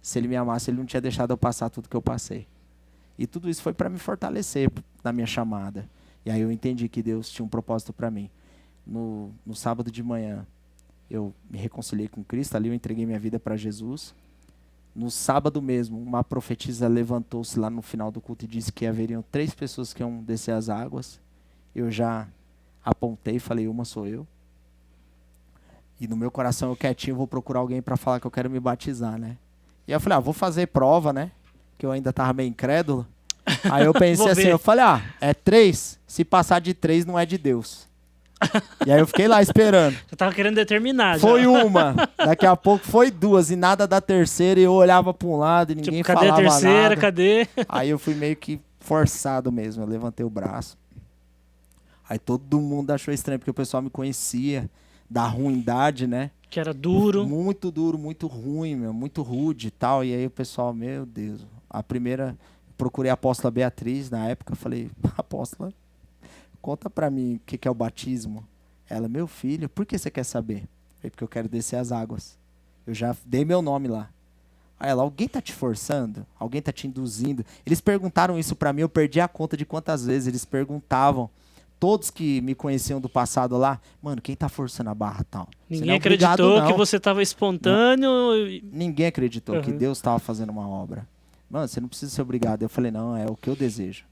Se ele me amasse, ele não tinha deixado eu passar tudo que eu passei. E tudo isso foi para me fortalecer na minha chamada. E aí eu entendi que Deus tinha um propósito para mim. No sábado de manhã, eu me reconciliei com Cristo. Ali eu entreguei minha vida para Jesus. No sábado mesmo, uma profetisa levantou-se lá no final do culto e disse que haveriam 3 pessoas que iam descer as águas. Eu já apontei e falei, uma sou eu. E no meu coração, eu quietinho, vou procurar alguém para falar que eu quero me batizar, né? E aí eu falei, vou fazer prova, né? Que eu ainda estava meio incrédulo. Aí eu pensei assim, eu falei, é 3? Se passar de 3, não é de Deus. E aí eu fiquei lá esperando. Você tava querendo determinar. Foi uma. Daqui a pouco foi 2 e nada da terceira. E eu olhava para um lado e ninguém falava nada. Cadê a terceira? Cadê? Aí eu fui meio que forçado mesmo. Eu levantei o braço. Aí todo mundo achou estranho, porque o pessoal me conhecia da ruindade, né? Que era duro. Muito duro, muito ruim, muito rude e tal. E aí o pessoal, meu Deus. A primeira, procurei a apóstola Beatriz na época. Falei, apóstola, conta pra mim o que é o batismo. Ela, meu filho, por que você quer saber? Falei, porque eu quero descer as águas. Eu já dei meu nome lá. Aí ela, alguém tá te forçando? Alguém tá te induzindo? Eles perguntaram isso pra mim, eu perdi a conta de quantas vezes eles perguntavam. Todos que me conheciam do passado lá, mano, quem tá forçando a barra tal? Ninguém acreditou que você tava espontâneo. Ninguém acreditou que Deus estava fazendo uma obra. Mano, você não precisa ser obrigado. Eu falei, não, é o que eu desejo.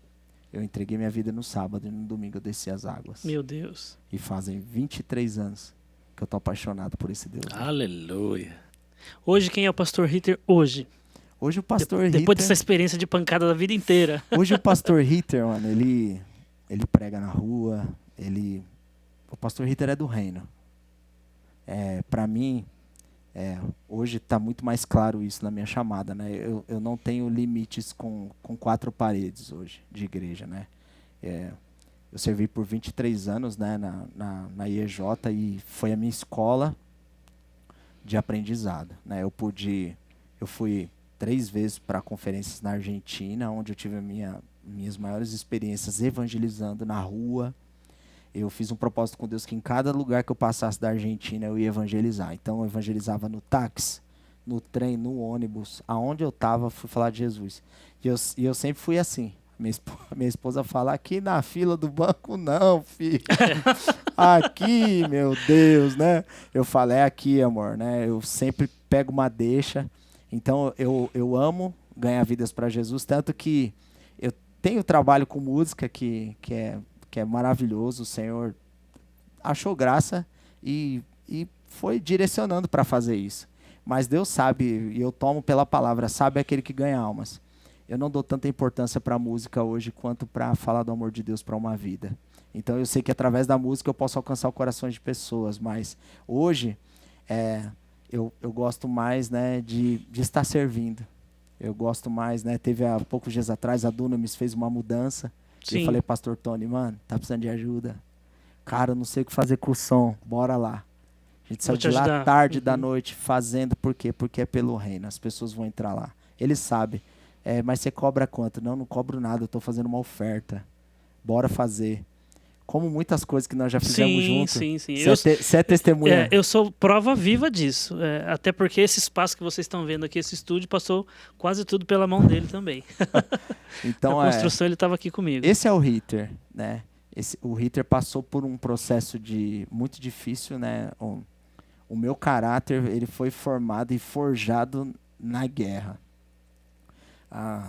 Eu entreguei minha vida no sábado e no domingo eu desci as águas. Meu Deus. E fazem 23 anos que eu tô apaixonado por esse Deus. Aleluia. Hoje, quem é o pastor Ritter hoje? Hoje o pastor Depois Ritter... dessa experiência de pancada da vida inteira. Hoje o pastor Ritter, mano, ele prega na rua, o pastor Ritter é do reino. Para mim, hoje está muito mais claro isso na minha chamada, né? Eu não tenho limites com 4 paredes hoje de igreja, né? Eu servi por 23 anos, né, na IEJ e foi a minha escola de aprendizado, né? Eu fui 3 vezes para conferências na Argentina, onde eu tive minhas maiores experiências evangelizando na rua. Eu fiz um propósito com Deus que em cada lugar que eu passasse da Argentina eu ia evangelizar. Então eu evangelizava no táxi, no trem, no ônibus, aonde eu estava, fui falar de Jesus. E eu sempre fui assim. Minha esposa fala, aqui na fila do banco não, filho. Aqui, meu Deus, né? Eu falo, é aqui, amor, né? Eu sempre pego uma deixa. Então eu amo ganhar vidas para Jesus, tanto que eu tenho trabalho com música que é maravilhoso. O Senhor achou graça e foi direcionando para fazer isso. Mas Deus sabe, e eu tomo pela palavra, sabe aquele que ganha almas. Eu não dou tanta importância para a música hoje quanto para falar do amor de Deus para uma vida. Então eu sei que através da música eu posso alcançar o coração de pessoas, mas hoje eu gosto mais, né, de estar servindo. Eu gosto mais, né? Teve há poucos dias atrás, a Dunamis fez uma mudança. Sim. Eu falei, pastor Tony, mano, tá precisando de ajuda? Cara, eu não sei o que fazer com o som, bora lá. A gente saiu de lá tarde da noite fazendo, por quê? Porque é pelo reino, as pessoas vão entrar lá. Ele sabe, mas você cobra quanto? Não cobro nada, eu tô fazendo uma oferta. Bora fazer. Como muitas coisas que nós já fizemos juntos. Sim. Você é testemunha. Eu sou prova viva disso. Até porque esse espaço que vocês estão vendo aqui, esse estúdio, passou quase tudo pela mão dele também. Então, a construção ele estava aqui comigo. Esse é o Ritter, né? O Ritter passou por um processo muito difícil, né? O meu caráter, ele foi formado e forjado na guerra.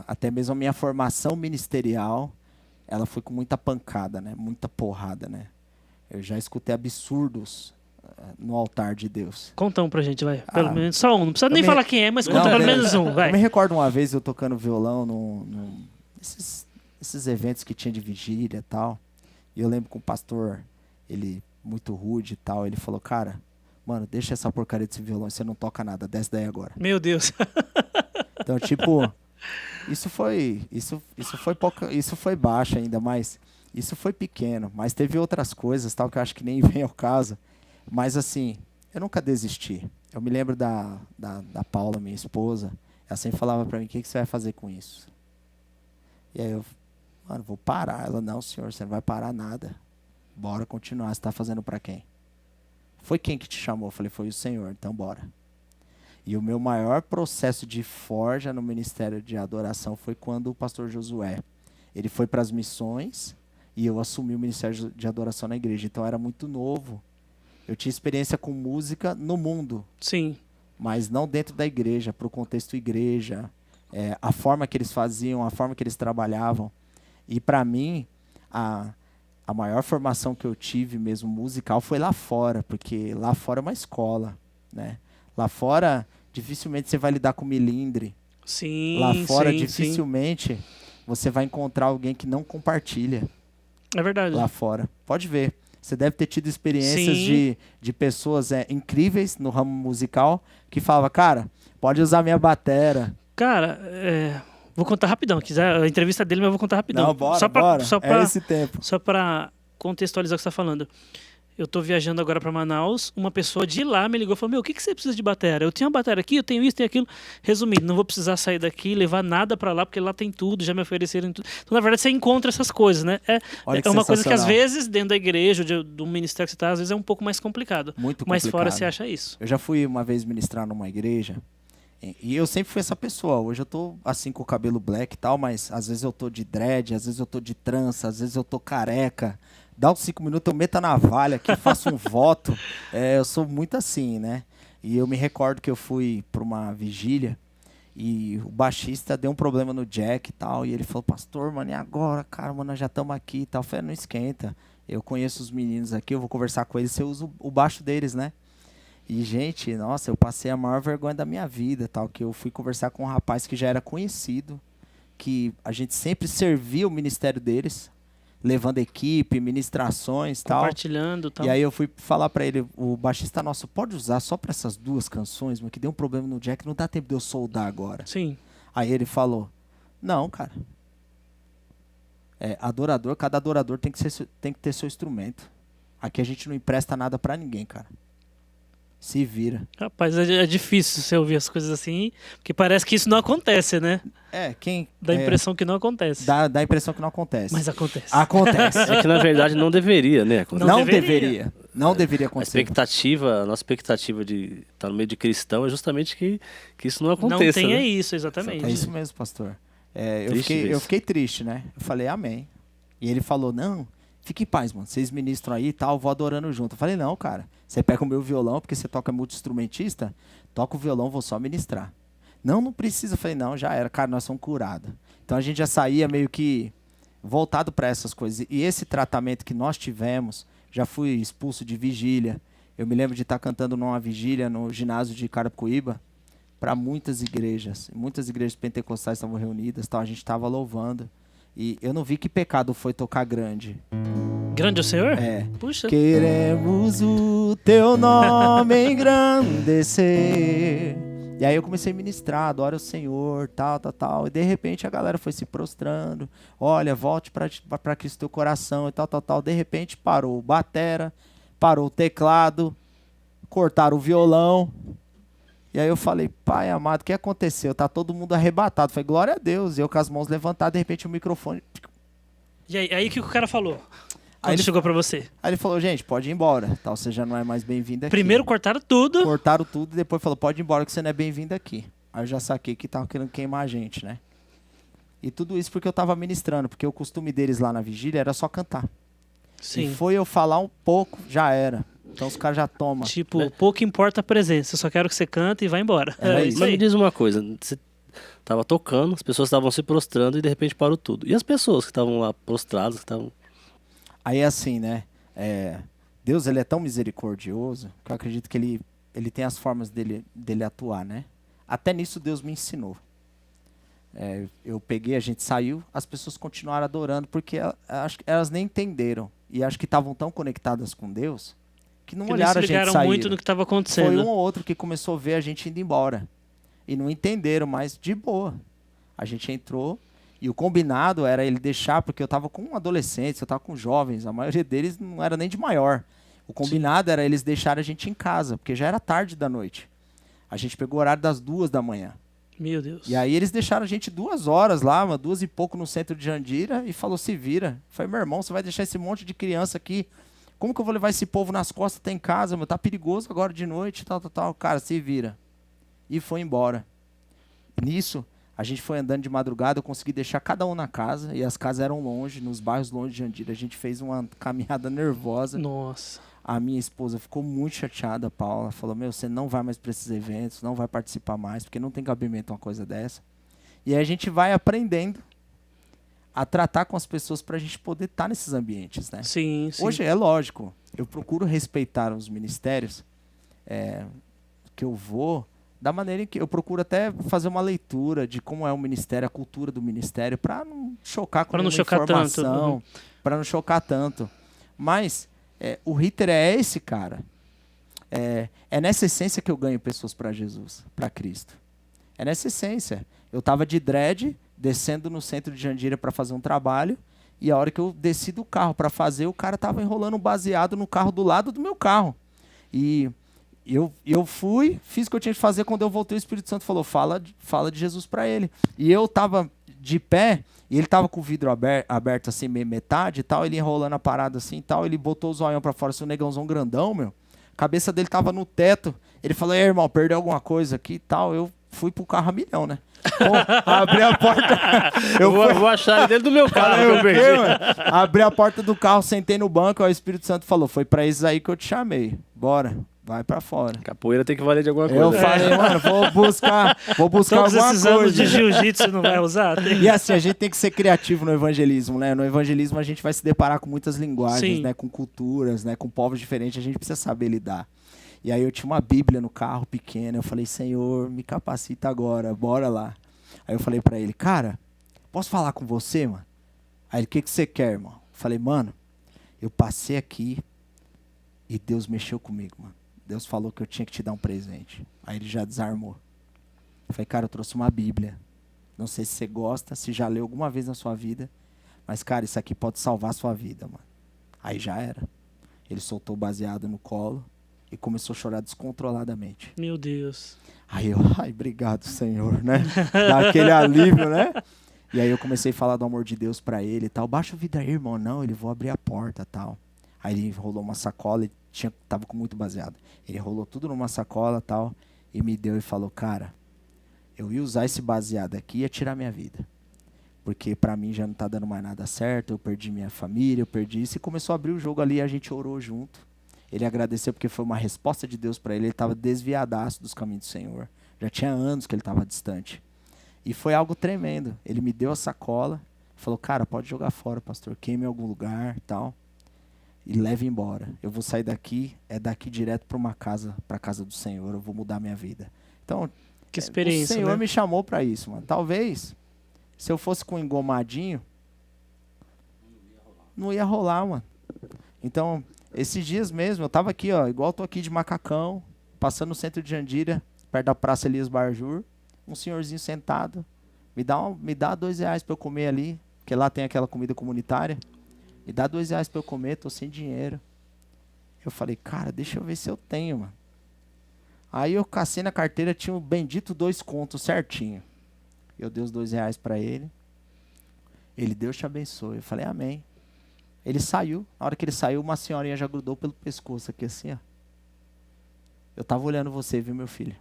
Até mesmo a minha formação ministerial, ela foi com muita pancada, né? Muita porrada, né? Eu já escutei absurdos no altar de Deus. Conta um pra gente, vai. Pelo menos só um. Não precisa nem falar quem é, mas conta pelo menos um, vai. Eu me recordo uma vez eu tocando violão esses eventos que tinha de vigília e tal. E eu lembro que o pastor, ele muito rude e tal, ele falou, cara, mano, deixa essa porcaria desse violão, você não toca nada, desce daí agora. Meu Deus. Então, tipo, isso foi baixo ainda, mas isso foi pequeno. Mas teve outras coisas, tal, que eu acho que nem vem ao caso. Mas assim, eu nunca desisti. Eu me lembro da Paula, minha esposa, ela sempre falava pra mim, o que você vai fazer com isso? E aí eu, mano, vou parar. Ela, não, senhor, você não vai parar nada. Bora continuar, você tá fazendo pra quem? Foi quem que te chamou? Eu falei, foi o Senhor, então bora. E o meu maior processo de forja no ministério de adoração foi quando o pastor Josué, ele foi para as missões e eu assumi o ministério de adoração na igreja. Então eu era muito novo. Eu tinha experiência com música no mundo. Sim. Mas não dentro da igreja, para o contexto igreja, a forma que eles faziam, a forma que eles trabalhavam. E para mim, a maior formação que eu tive mesmo musical foi lá fora, porque lá fora é uma escola, né? Lá fora, dificilmente você vai lidar com milindre. Sim, lá fora, sim, dificilmente você vai encontrar alguém que não compartilha. É verdade. Lá fora. Pode ver. Você deve ter tido experiências de pessoas incríveis no ramo musical que falavam, cara, pode usar minha batera. Cara, vou contar rapidão. Quiser a entrevista dele, mas eu vou contar rapidão. Não, bora. É esse tempo. Só para contextualizar o que você está falando. Eu tô viajando agora para Manaus, uma pessoa de lá me ligou e falou, meu, o que você precisa de bateria? Eu tenho uma bateria aqui, eu tenho isso, tenho aquilo. Resumindo, não vou precisar sair daqui e levar nada para lá, porque lá tem tudo, já me ofereceram tudo. Então, na verdade, você encontra essas coisas, né? É uma coisa que, às vezes, dentro da igreja, do ministério que você está, às vezes é um pouco mais complicado. Muito complicado. Mas fora você acha isso. Eu já fui uma vez ministrar numa igreja, e eu sempre fui essa pessoa. Hoje eu tô assim com o cabelo black e tal, mas às vezes eu tô de dread, às vezes eu tô de trança, às vezes eu tô careca. Dá uns 5 minutos, eu meto a navalha aqui, faço um voto. Eu sou muito assim, né? E eu me recordo que eu fui para uma vigília E o baixista deu um problema no jack e tal. E ele falou, pastor, mano, e agora? Cara, mano, nós já estamos aqui e tal. Eu falei, não esquenta. Eu conheço os meninos aqui, eu vou conversar com eles. Você usa o baixo deles, né? E, gente, nossa, eu passei a maior vergonha da minha vida, tal. Que eu fui conversar com um rapaz que já era conhecido. Que a gente sempre servia o ministério deles. Levando equipe, ministrações e tal. Compartilhando e tal. E aí eu fui falar pra ele, o baixista nosso, pode usar só pra essas 2 canções, mas que deu um problema no jack, não dá tempo de eu soldar agora. Sim. Aí ele falou, não, cara. Adorador, cada adorador tem que ter seu instrumento. Aqui a gente não empresta nada pra ninguém, cara. Se vira. Rapaz, é difícil você ouvir as coisas assim, porque parece que isso não acontece, né? Dá a impressão que não acontece. Dá a impressão que não acontece. Mas acontece. Acontece. É que na verdade não deveria, né? Não deveria. Não deveria acontecer. A nossa expectativa de estar no meio de cristão é justamente que isso não aconteça. Não tenha né? isso, exatamente. É isso mesmo, pastor. Triste Eu isso. fiquei triste, né? Eu falei, amém. E ele falou, não, fique em paz, mano. Vocês ministram aí e tal, eu vou adorando junto. Eu falei, não, cara. Você pega o meu violão, porque você toca multi-instrumentista, toca o violão, vou só ministrar. Não precisa. Eu falei, não, já era. Cara, nós somos curados. Então a gente já saía meio que voltado para essas coisas. E esse tratamento que nós tivemos, já fui expulso de vigília. Eu me lembro de estar cantando numa vigília no ginásio de Carapicuíba, para muitas igrejas pentecostais estavam reunidas, tal, a gente estava louvando. E eu não vi que pecado foi tocar grande. Grande o Senhor? Puxa. Queremos o teu nome engrandecer. E aí eu comecei a ministrar, adora o Senhor, tal. E de repente a galera foi se prostrando. Olha, volte para Cristo teu coração e tal. De repente parou o batera, parou o teclado, cortaram o violão. E aí eu falei, pai amado, o que aconteceu? Tá todo mundo arrebatado. Falei, glória a Deus. E eu com as mãos levantadas, de repente o microfone... E aí o que o cara falou? Quando Aí ele chegou pra você? Aí ele falou, gente, pode ir embora. Tal, você já não é mais bem-vindo aqui. Primeiro cortaram tudo. Cortaram tudo e depois falou, pode ir embora que você não é bem-vindo aqui. Aí eu já saquei que tava querendo queimar a gente, né? E tudo isso porque eu tava ministrando. Porque o costume deles lá na vigília era só cantar. Sim. E foi eu falar um pouco, já era. Então os caras já tomam. Tipo, pouco importa a presença. Eu só quero que você cante e vá embora. É isso Mas aí. me diz uma coisa, você tava tocando, as pessoas estavam se prostrando e de repente parou tudo. E as pessoas que estavam lá prostradas, que estavam... Aí é assim, né? Deus, ele é tão misericordioso que eu acredito que ele tem as formas dele atuar, né? Até nisso Deus me ensinou. Eu peguei, a gente saiu, as pessoas continuaram adorando porque acho que elas nem entenderam. E acho que estavam tão conectadas com Deus que não Que olharam a se gente ligaram sair. muito no que estava Foi acontecendo. um ou outro que começou a ver a gente indo embora. E não entenderam, mas de boa. A gente entrou e o combinado era ele deixar, porque eu tava com adolescentes, eu tava com jovens, a maioria deles não era nem de maior. O combinado era eles deixarem a gente em casa, porque já era tarde da noite. A gente pegou o horário das 2 da manhã. Meu Deus. E aí eles deixaram a gente 2 horas lá, 2 e pouco no centro de Jandira, e falou, se vira. Eu falei, meu irmão, você vai deixar esse monte de criança aqui? Como que eu vou levar esse povo nas costas até em casa, meu? Tá perigoso agora de noite, tal. Cara, se vira. E foi embora. Nisso, a gente foi andando de madrugada, eu consegui deixar cada um na casa, e as casas eram longe, nos bairros longe de Jandira. A gente fez uma caminhada nervosa. Nossa. A minha esposa ficou muito chateada, a Paula. Falou, você não vai mais para esses eventos, não vai participar mais, porque não tem cabimento uma coisa dessa. E aí a gente vai aprendendo a tratar com as pessoas para a gente poder estar nesses ambientes, né? Sim. Hoje, é lógico, eu procuro respeitar os ministérios que eu vou, da maneira em que eu procuro até fazer uma leitura de como é o ministério, a cultura do ministério, para não chocar com nenhuma informação, para não chocar tanto. Mas o Ritter é esse cara. É nessa essência que eu ganho pessoas para Jesus, para Cristo. É nessa essência. Eu estava de dread, descendo no centro de Jandira para fazer um trabalho, e a hora que eu desci do carro para fazer, o cara estava enrolando um baseado no carro do lado do meu carro. E eu fui, fiz o que eu tinha que fazer. Quando eu voltei, o Espírito Santo falou, fala de Jesus para ele. E eu estava de pé, e ele estava com o vidro aberto assim, meio metade e tal, ele enrolando a parada assim e tal, ele botou o zoião para fora, assim, um negãozão grandão, meu. A cabeça dele tava no teto. Ele falou, irmão, perdeu alguma coisa aqui e tal. Eu fui pro carro a milhão, né? Bom, abri a porta. Eu vou achar ele dentro do meu carro que eu perdi. Abri a porta do carro, sentei no banco, aí o Espírito Santo falou, foi pra isso aí que eu te chamei. Bora. vai pra fora. Capoeira tem que valer de alguma coisa. Eu falei, mano, vou buscar Todos alguma esses anos de coisa. jiu-jitsu não vai usar? E assim, a gente tem que ser criativo no evangelismo, né? No evangelismo a gente vai se deparar com muitas linguagens, Sim. né? Com culturas, né? Com povos diferentes, a gente precisa saber lidar. E aí eu tinha uma Bíblia no carro pequena, eu falei, Senhor, me capacita agora, bora lá. Aí eu falei pra ele, cara, posso falar com você, mano? Aí ele, o que você quer, irmão? Eu falei, mano, eu passei aqui e Deus mexeu comigo, mano. Deus falou que eu tinha que te dar um presente. Aí ele já desarmou. Eu falei, cara, eu trouxe uma Bíblia. Não sei se você gosta, se já leu alguma vez na sua vida, mas, cara, isso aqui pode salvar a sua vida, mano. Aí já era. Ele soltou o baseado no colo e começou a chorar descontroladamente. Meu Deus. Aí eu, ai, obrigado, Senhor, né? Dá aquele alívio, né? E aí eu comecei a falar do amor de Deus pra ele e tal. Baixa o vidro aí, irmão. Não, ele vou abrir a porta e tal. Aí ele rolou uma sacola e tava com muito baseado. Ele rolou tudo numa sacola e tal e me deu e falou, cara, eu ia usar esse baseado aqui e ia tirar minha vida. Porque pra mim já não tá dando mais nada certo, eu perdi minha família, eu perdi isso. E começou a abrir o jogo ali e a gente orou junto. Ele agradeceu porque foi uma resposta de Deus pra ele. Ele estava desviadaço dos caminhos do Senhor. Já tinha anos que ele estava distante. E foi algo tremendo. Ele me deu a sacola, falou, cara, pode jogar fora, pastor. Queime em algum lugar e tal. E leve embora. Eu vou sair daqui, daqui direto para uma casa, para a casa do Senhor. Eu vou mudar minha vida. Então, Que experiência, o Senhor né? me chamou para isso, mano. Talvez, se eu fosse com um engomadinho, não ia rolar, mano. Então, esses dias mesmo, eu tava aqui, ó, igual eu tô aqui de macacão, passando no centro de Jandira, perto da Praça Elias Barjur, um senhorzinho sentado, me dá R$2 para eu comer ali, porque lá tem aquela comida comunitária. Me dá R$2 para eu comer, tô sem dinheiro. Eu falei, cara, deixa eu ver se eu tenho, mano. Aí eu cacei na carteira, tinha um bendito 2 contos certinho. Eu dei os R$2 para ele. Ele, Deus te abençoe. Eu falei, amém. Ele saiu. Na hora que ele saiu, uma senhorinha já grudou pelo pescoço aqui assim, ó. Eu tava olhando você, viu, meu filho?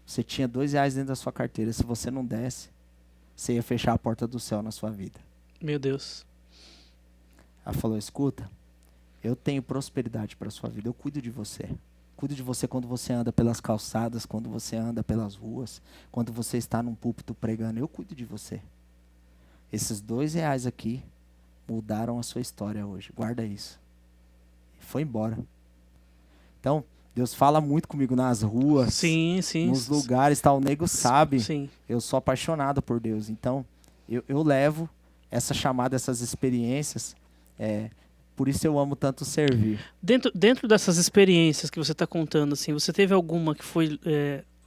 Você tinha R$2 dentro da sua carteira. Se você não desse, você ia fechar a porta do céu na sua vida. Meu Deus. Ela falou, escuta, eu tenho prosperidade para sua vida. Eu cuido de você. Cuido de você quando você anda pelas calçadas, quando você anda pelas ruas, quando você está num púlpito pregando. Eu cuido de você. Esses R$2 aqui mudaram a sua história hoje. Guarda isso. Foi embora. Então, Deus fala muito comigo nas ruas, Sim, sim. nos lugares, tal. O nego sabe. Sim. Eu sou apaixonado por Deus. Então, eu levo essa chamada, essas experiências. Por isso eu amo tanto servir. Dentro dessas experiências que você está contando, assim, você teve alguma que foi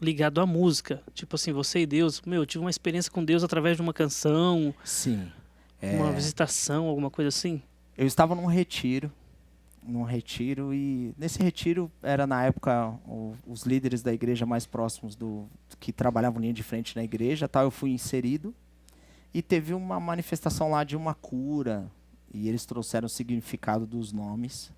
ligado à música? Tipo assim, você e Deus. Meu, eu tive uma experiência com Deus através de uma canção, Sim. uma visitação, alguma coisa assim? Eu estava num retiro, e nesse retiro era na época os líderes da igreja mais próximos que trabalhavam linha de frente na igreja, tal. Eu fui inserido e teve uma manifestação lá de uma cura e eles trouxeram o significado dos nomes.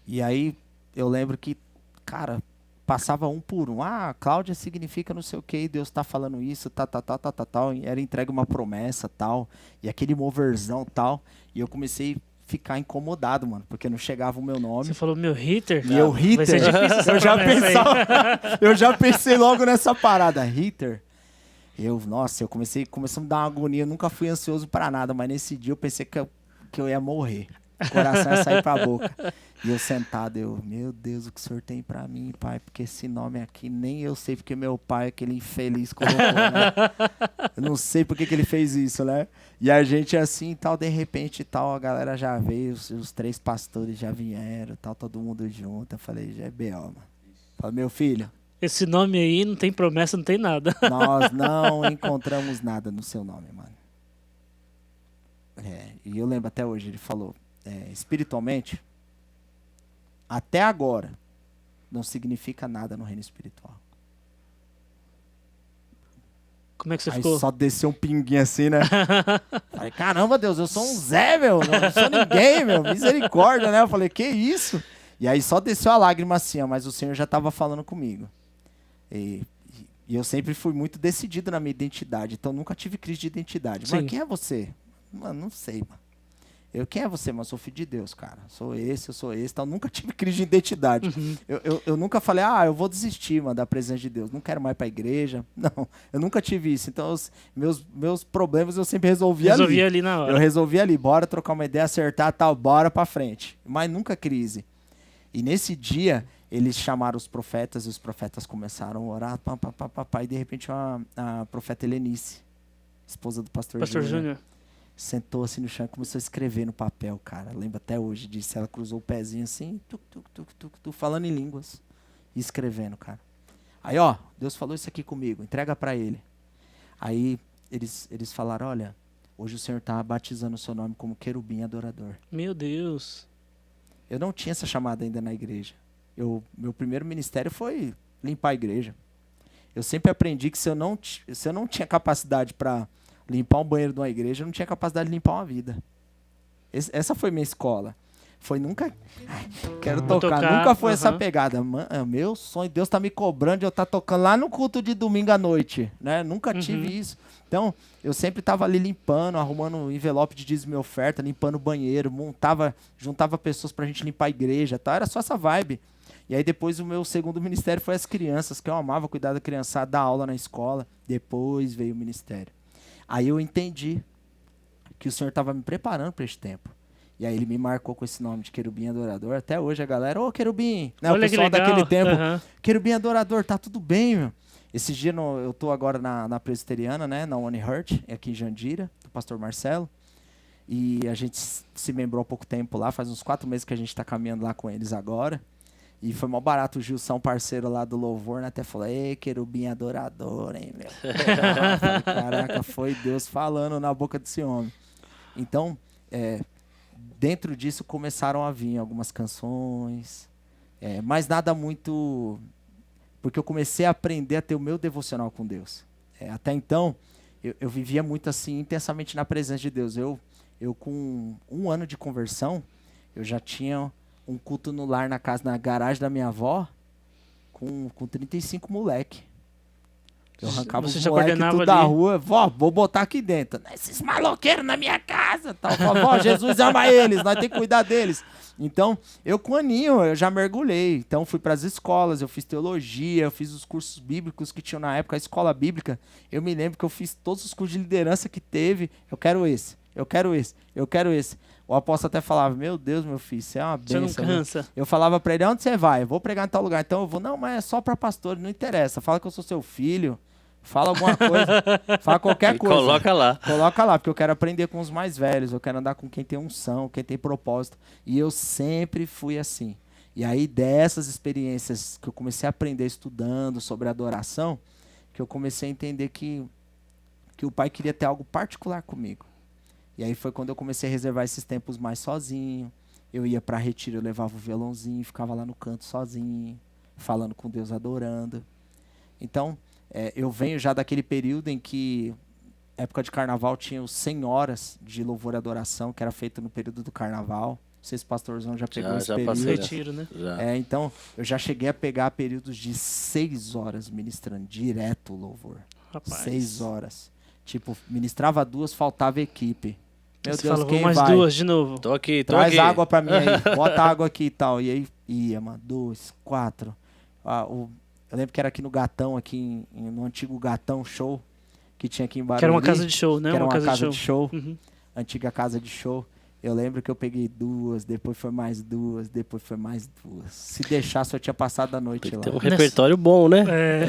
E aí eu lembro que, cara, passava um por um. Ah, Cláudia significa não sei o que, Deus tá falando isso, tal. E era entregue uma promessa, tal. E aquele moverzão, tal. E eu comecei a ficar incomodado, mano, porque não chegava o meu nome. Você falou, meu Hitter? Meu Hitter? Vai ser difícil essa promessa aí. Eu já pensei logo nessa parada. Hitter? Começou a me dar uma agonia. Eu nunca fui ansioso pra nada, mas nesse dia eu pensei que eu ia morrer. O coração ia sair pra boca. E eu sentado, meu Deus, o que o Senhor tem pra mim, pai? Porque esse nome aqui nem eu sei, porque meu pai, aquele infeliz, colocou, né? Eu não sei porque que ele fez isso, né? E a gente assim e tal, de repente e tal, a galera já veio, os 3 pastores já vieram, tal, todo mundo junto. Eu falei, já é B.O., mano. Falei, meu filho, Esse nome aí não tem promessa, não tem nada. nós não encontramos nada no seu nome, mano. E eu lembro até hoje, ele falou, espiritualmente, até agora, não significa nada no reino espiritual. Como é que você Aí ficou? só desceu um pinguinho assim, né? Falei, caramba, Deus, eu sou um Zé, meu. Não sou ninguém, meu. Misericórdia, né? Eu falei, que isso? E aí só desceu a lágrima assim, ó, mas o Senhor já estava falando comigo. E eu sempre fui muito decidido na minha identidade, então nunca tive crise de identidade. Mano, Sim. quem é você? Mano, não sei, mano. Quem é você? Mas eu sou filho de Deus, cara. Eu sou esse. Então, nunca tive crise de identidade. Eu nunca falei, eu vou desistir, mano, da presença de Deus. Não quero mais pra igreja. Não, eu nunca tive isso. Então, meus problemas eu sempre Resolvia ali na hora. Eu resolvi ali. Bora trocar uma ideia, acertar, tal. Bora pra frente. Mas nunca crise. E nesse dia, eles chamaram os profetas e os profetas começaram a orar. E de repente, a profeta Helenice, esposa do pastor Júnior, sentou assim no chão e começou a escrever no papel, cara. Lembro até hoje disso. Ela cruzou o pezinho assim, falando em línguas e escrevendo, cara. Aí, Deus falou isso aqui comigo, entrega pra ele. Aí eles falaram, olha, hoje o Senhor tá batizando o seu nome como querubim adorador. Meu Deus. Eu não tinha essa chamada ainda na igreja. Meu primeiro ministério foi limpar a igreja. Eu sempre aprendi que se eu não tinha capacidade para limpar um banheiro de uma igreja, eu não tinha capacidade de limpar uma vida. Essa foi minha escola. Foi nunca... quero tocar. Nunca foi essa pegada. Meu sonho, Deus tá me cobrando de eu estar tocando lá no culto de domingo à noite. Né? Nunca tive isso. Então, eu sempre estava ali limpando, arrumando envelope de dízimo e oferta, limpando o banheiro, juntava pessoas pra gente limpar a igreja. Tá? Era só essa vibe. E aí depois o meu segundo ministério foi as crianças, que eu amava cuidar da criançada, dar aula na escola. Depois veio o ministério. Aí eu entendi que o Senhor estava me preparando para este tempo. E aí ele me marcou com esse nome de querubim adorador. Até hoje a galera, querubim, né? Olha, o pessoal que legal. daquele tempo, querubim adorador, tá tudo bem, meu. Esse dia eu tô agora na presbiteriana, né? Na One Heart, aqui em Jandira, do pastor Marcelo. E a gente se membrou há pouco tempo lá, faz uns 4 meses que a gente está caminhando lá com eles agora. E foi mó barato, o Gilson, parceiro lá do Louvor, né? Até falou, ei, querubim adorador, hein, meu. Falei, caraca, foi Deus falando na boca desse homem. Então, dentro disso começaram a vir algumas canções, mas nada muito... Porque eu comecei a aprender a ter o meu devocional com Deus. Até então, eu vivia muito assim, intensamente na presença de Deus. Eu com 1 ano de conversão, eu já tinha um culto no lar na garagem da minha avó, com 35 moleque. Eu arrancava os moleques tudo da rua. Vó, vou botar aqui dentro. Esses maloqueiros na minha casa. Tal. Vó, Jesus ama eles, nós temos que cuidar deles. Então, eu com 1 aninho, eu já mergulhei. Então, fui para as escolas, eu fiz teologia, eu fiz os cursos bíblicos que tinham na época, a escola bíblica. Eu me lembro que eu fiz todos os cursos de liderança que teve. Eu quero esse, eu quero esse, eu quero esse. O apóstolo até falava, meu Deus, meu filho, você é uma bênção. Você não cansa. Eu falava para ele, onde você vai? Eu vou pregar em tal lugar. Então eu vou, não, mas é só para pastor, não interessa. Fala que eu sou seu filho, fala alguma coisa, fala qualquer coisa. Coloca lá. Coloca lá, porque eu quero aprender com os mais velhos, eu quero andar com quem tem unção, quem tem propósito. E eu sempre fui assim. E aí dessas experiências que eu comecei a aprender estudando sobre adoração, que eu comecei a entender que o Pai queria ter algo particular comigo. E aí foi quando eu comecei a reservar esses tempos mais sozinho. Eu ia para retiro, eu levava o violãozinho, ficava lá no canto sozinho, falando com Deus, adorando. Então, eu venho já daquele período em que, época de carnaval, tinha os 100 horas de louvor e adoração, que era feito no período do carnaval. Não sei se o pastorzão já pegou esse período. Passei, retiro, né? Já. Então, eu já cheguei a pegar períodos de 6 horas ministrando direto o louvor. Rapaz. 6 horas. Tipo, ministrava 2, faltava equipe. Meu Você Deus, fala, quem vou mais vai? 2 de novo. Tô aqui. Traz água pra mim aí, bota água aqui e tal. E aí ia, mano, 2, 4. Eu lembro que era aqui no Gatão, aqui no antigo Gatão Show, que tinha aqui em Barueri. Que era uma casa de show, né? Que era uma casa de show. Uhum. Antiga casa de show. Eu lembro que eu peguei 2, depois foi mais 2, depois foi mais 2. Se deixasse, eu tinha passado a noite lá. Tem um repertório bom, né?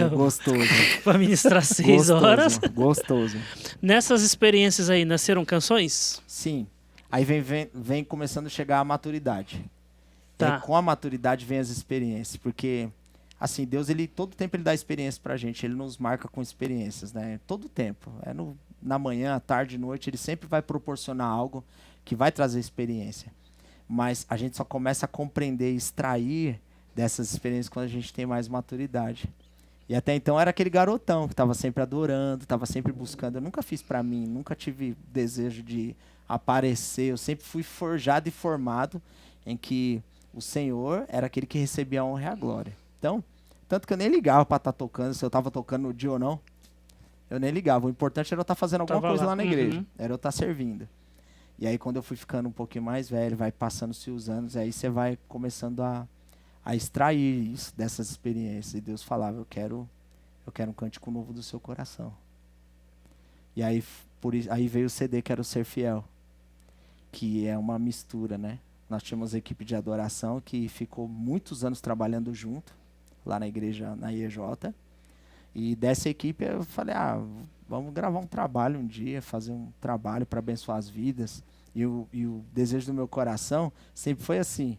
Gostoso. Pra ministrar 6 horas. Gostoso. Nessas experiências aí, nasceram canções? Sim. Aí vem começando a chegar a maturidade. Tá. E aí, com a maturidade vem as experiências, porque assim, Deus, todo tempo ele dá experiência pra gente, ele nos marca com experiências, né? Todo tempo. Na manhã, à tarde, à noite, ele sempre vai proporcionar algo que vai trazer experiência. Mas a gente só começa a compreender e extrair dessas experiências quando a gente tem mais maturidade. E até então era aquele garotão que estava sempre adorando, estava sempre buscando. Eu nunca fiz pra mim, nunca tive desejo de aparecer. Eu sempre fui forjado e formado em que o Senhor era aquele que recebia a honra e a glória. Então, tanto que eu nem ligava para estar tocando, se eu estava tocando no dia ou não. Eu nem ligava. O importante era eu estar fazendo alguma coisa lá na igreja. Era eu estar servindo. E aí, quando eu fui ficando um pouquinho mais velho, vai passando-se os anos, aí você vai começando a extrair isso dessas experiências. E Deus falava, eu quero um cântico novo do seu coração. E aí, aí veio o CD, que era o Ser Fiel, que é uma mistura, né? Nós tínhamos uma equipe de adoração que ficou muitos anos trabalhando junto, lá na igreja, na IEJ. E dessa equipe eu falei, vamos gravar um trabalho um dia, fazer um trabalho para abençoar as vidas. E o desejo do meu coração sempre foi assim,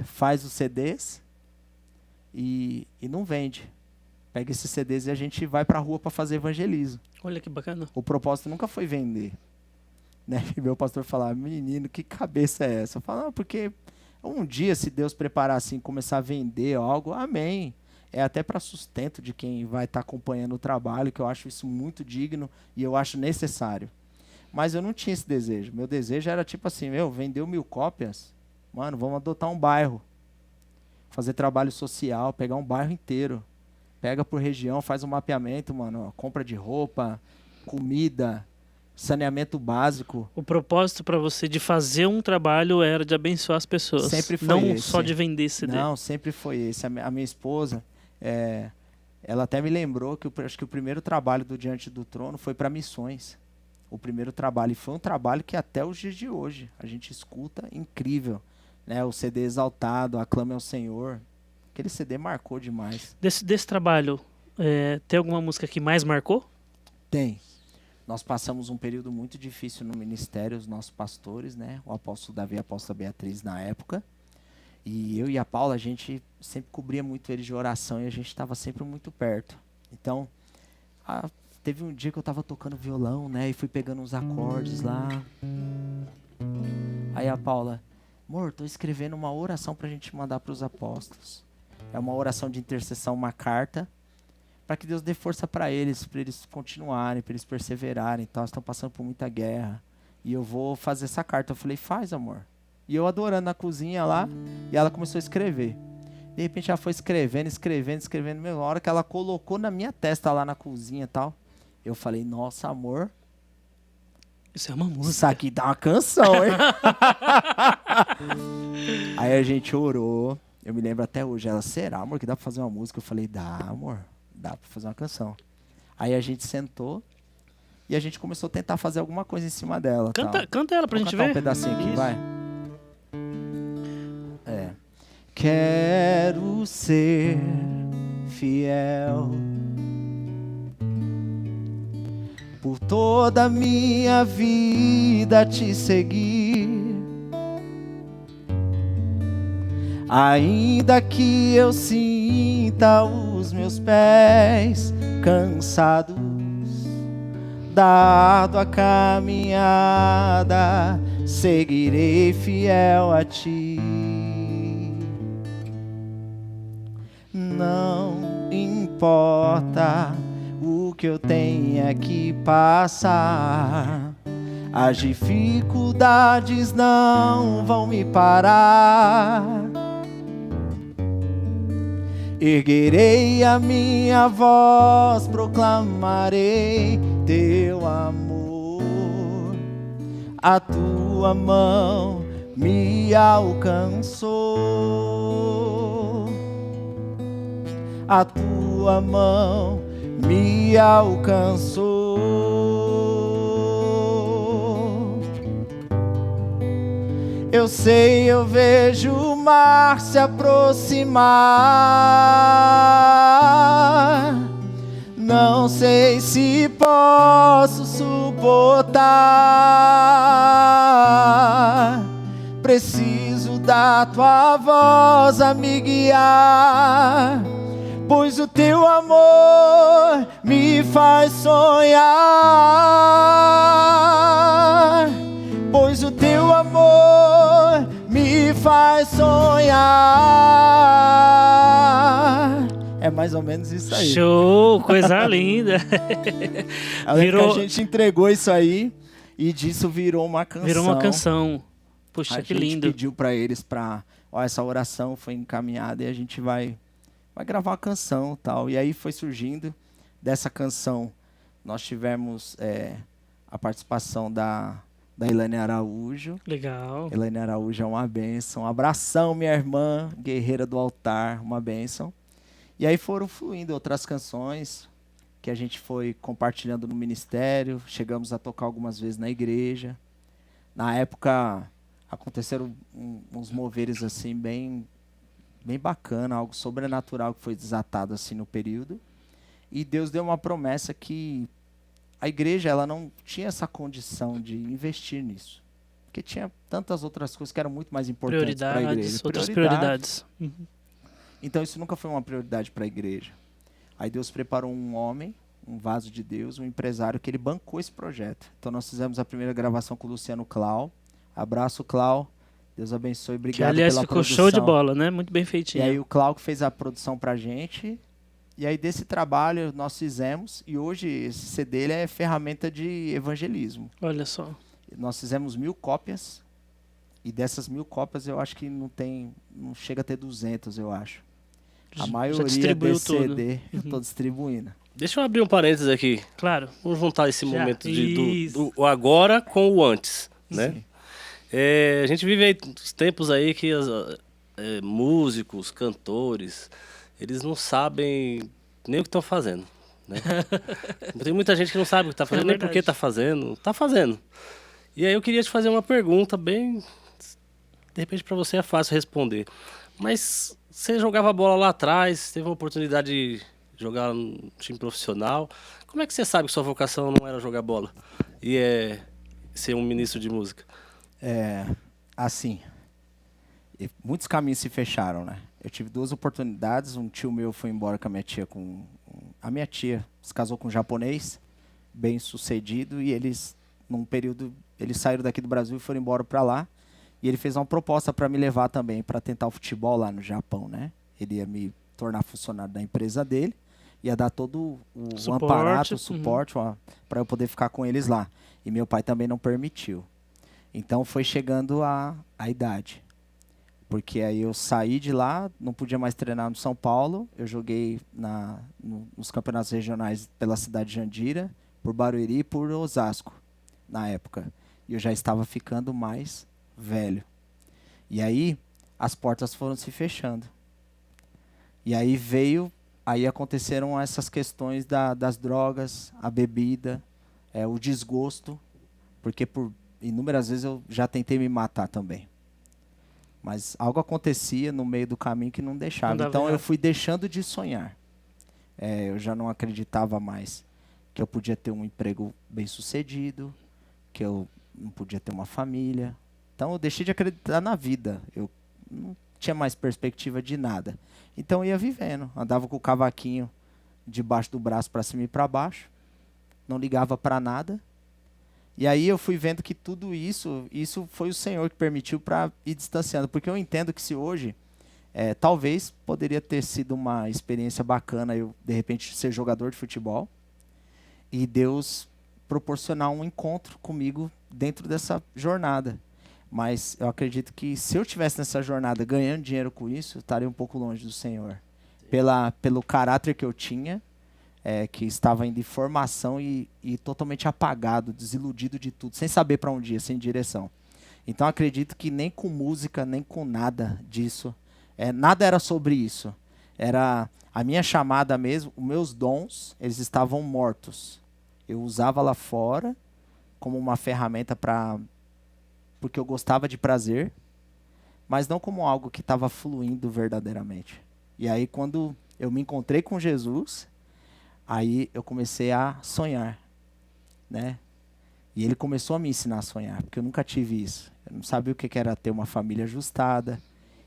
faz os CDs e não vende. Pega esses CDs e a gente vai para a rua para fazer evangelismo. Olha que bacana. O propósito nunca foi vender. Né? E meu pastor falava, menino, que cabeça é essa? Eu falava, não, porque um dia, se Deus preparar assim, começar a vender algo, amém. É até para sustento de quem vai estar acompanhando o trabalho, que eu acho isso muito digno e eu acho necessário. Mas eu não tinha esse desejo. Meu desejo era tipo assim, vendeu 1000 cópias, mano, vamos adotar um bairro. Fazer trabalho social, pegar um bairro inteiro. Pega por região, faz um mapeamento, mano, compra de roupa, comida, saneamento básico. O propósito para você de fazer um trabalho era de abençoar as pessoas. Sempre foi não esse. Só de vender CD. Não, sempre foi esse. A minha esposa, ela até me lembrou que acho que o primeiro trabalho do Diante do Trono foi para missões. O primeiro trabalho. E foi um trabalho que até os dias de hoje a gente escuta incrível. Né? O CD Exaltado, Aclame ao Senhor. Aquele CD marcou demais. Desse trabalho, tem alguma música que mais marcou? Tem. Nós passamos um período muito difícil no ministério, os nossos pastores, né? O apóstolo Davi e a apóstola Beatriz na época. E eu e a Paula, a gente sempre cobria muito eles de oração e a gente estava sempre muito perto. Então, teve um dia que eu estava tocando violão, né? E fui pegando uns acordes lá. Aí a Paula, amor, estou escrevendo uma oração para a gente mandar para os apóstolos. É uma oração de intercessão, uma carta, para que Deus dê força para eles continuarem, para eles perseverarem. Então, estão passando por muita guerra. E eu vou fazer essa carta. Eu falei, faz, amor. E eu adorando na cozinha lá, e ela começou a escrever. De repente, ela foi escrevendo. Meu, a hora que ela colocou na minha testa lá na cozinha e tal, eu falei, nossa, amor, isso é uma música. isso aqui dá uma canção, hein? Aí a gente orou. Eu me lembro até hoje. Ela, será, amor, que dá pra fazer uma música? Eu falei, dá, amor. Dá pra fazer uma canção. Aí a gente sentou e a gente começou a tentar fazer alguma coisa em cima dela. Canta ela pra gente ver. Um pedacinho aqui, vai. Quero ser fiel por toda a minha vida te seguir. Ainda que eu sinta os meus pés cansados, dado a caminhada, seguirei fiel a ti. Não importa o que eu tenha que passar, as dificuldades não vão me parar. Erguerei a minha voz, proclamarei teu amor. A tua mão me alcançou. A tua mão me alcançou. Eu sei, eu vejo o mar se aproximar. Não sei se posso suportar. Preciso da tua voz a me guiar, pois o teu amor me faz sonhar. Pois o teu amor me faz sonhar. É mais ou menos isso aí. Show, coisa linda. Virou... a gente entregou isso aí e disso virou uma canção. Virou uma canção. Puxa, que lindo. A gente pediu para eles essa oração foi encaminhada e a gente vai gravar uma canção e tal. E aí foi surgindo dessa canção. Nós tivemos a participação da da Elaine Araújo. Legal. Elaine Araújo é uma bênção. Um abração, minha irmã, guerreira do altar, uma bênção. E aí foram fluindo outras canções que a gente foi compartilhando no ministério. Chegamos a tocar algumas vezes na igreja. Na época, aconteceram uns moveres assim bem bacana, algo sobrenatural que foi desatado assim no período. E Deus deu uma promessa que a igreja ela não tinha essa condição de investir nisso. Porque tinha tantas outras coisas que eram muito mais importantes para a igreja. Prioridades, outras prioridades. Então isso nunca foi uma prioridade para a igreja. Aí Deus preparou um homem, um vaso de Deus, um empresário que ele bancou esse projeto. Então nós fizemos a primeira gravação com o Luciano Clau. Abraço, Clau. Deus abençoe, obrigado que, aliás, pela ficou produção. show de bola, né? Muito bem E feitinho. aí o Clau que fez a produção pra gente. E aí desse trabalho nós fizemos. E hoje esse CD ele é ferramenta de evangelismo. Olha só. Nós fizemos 1000 cópias. E dessas 1000 cópias eu acho que não chega a ter 200, eu acho. A Já maioria distribuiu desse tudo. CD eu tô distribuindo. Deixa eu abrir um parênteses aqui. Claro. Vamos juntar esse Já. momento Isso. do agora com o antes, né? Sim. A gente vive aí os tempos aí que músicos, cantores, eles não sabem nem o que estão fazendo, né? Tem muita gente que não sabe o que está fazendo, nem por que está fazendo. Está fazendo. E aí eu queria te fazer uma pergunta bem... De repente para você é fácil responder. Mas você jogava bola lá atrás, teve uma oportunidade de jogar no time profissional. Como é que você sabe que sua vocação não era jogar bola? E ser um ministro de música? Assim, muitos caminhos se fecharam, né? Eu tive 2 oportunidades. Um tio meu foi embora com a minha tia. A minha tia se casou com um japonês, bem sucedido, e eles, num período, eles saíram daqui do Brasil e foram embora para lá. E ele fez uma proposta para me levar também para tentar o futebol lá no Japão, né? Ele ia me tornar funcionário da empresa dele, ia dar todo o aparato, o suporte para eu poder ficar com eles lá. E meu pai também não permitiu. Então foi chegando a idade. Porque aí eu saí de lá, não podia mais treinar no São Paulo. Eu joguei nos campeonatos regionais pela cidade de Jandira, por Barueri e por Osasco, na época. E eu já estava ficando mais velho. E aí as portas foram se fechando. E aí aconteceram essas questões das drogas, a bebida, o desgosto, porque por inúmeras vezes eu já tentei me matar também. Mas algo acontecia no meio do caminho que não deixava. Então eu fui deixando de sonhar. Eu já não acreditava mais que eu podia ter um emprego bem-sucedido, que eu não podia ter uma família. Então eu deixei de acreditar na vida. Eu não tinha mais perspectiva de nada. Então eu ia vivendo. Andava com o cavaquinho debaixo do braço para cima e para baixo. Não ligava para nada. E aí eu fui vendo que tudo isso foi o Senhor que permitiu para ir distanciando. Porque eu entendo que se hoje, talvez poderia ter sido uma experiência bacana eu, de repente, ser jogador de futebol. E Deus proporcionar um encontro comigo dentro dessa jornada. Mas eu acredito que se eu estivesse nessa jornada ganhando dinheiro com isso, eu estaria um pouco longe do Senhor. Pelo caráter que eu tinha, que estava indo em formação e totalmente apagado, desiludido de tudo, sem saber para onde ir, sem direção. Então acredito que nem com música, nem com nada disso, nada era sobre isso. Era a minha chamada mesmo, os meus dons, eles estavam mortos. Eu usava lá fora como uma ferramenta porque eu gostava de prazer, mas não como algo que estava fluindo verdadeiramente. E aí quando eu me encontrei com Jesus, aí eu comecei a sonhar, né? E ele começou a me ensinar a sonhar, porque eu nunca tive isso. Eu não sabia o que era ter uma família ajustada,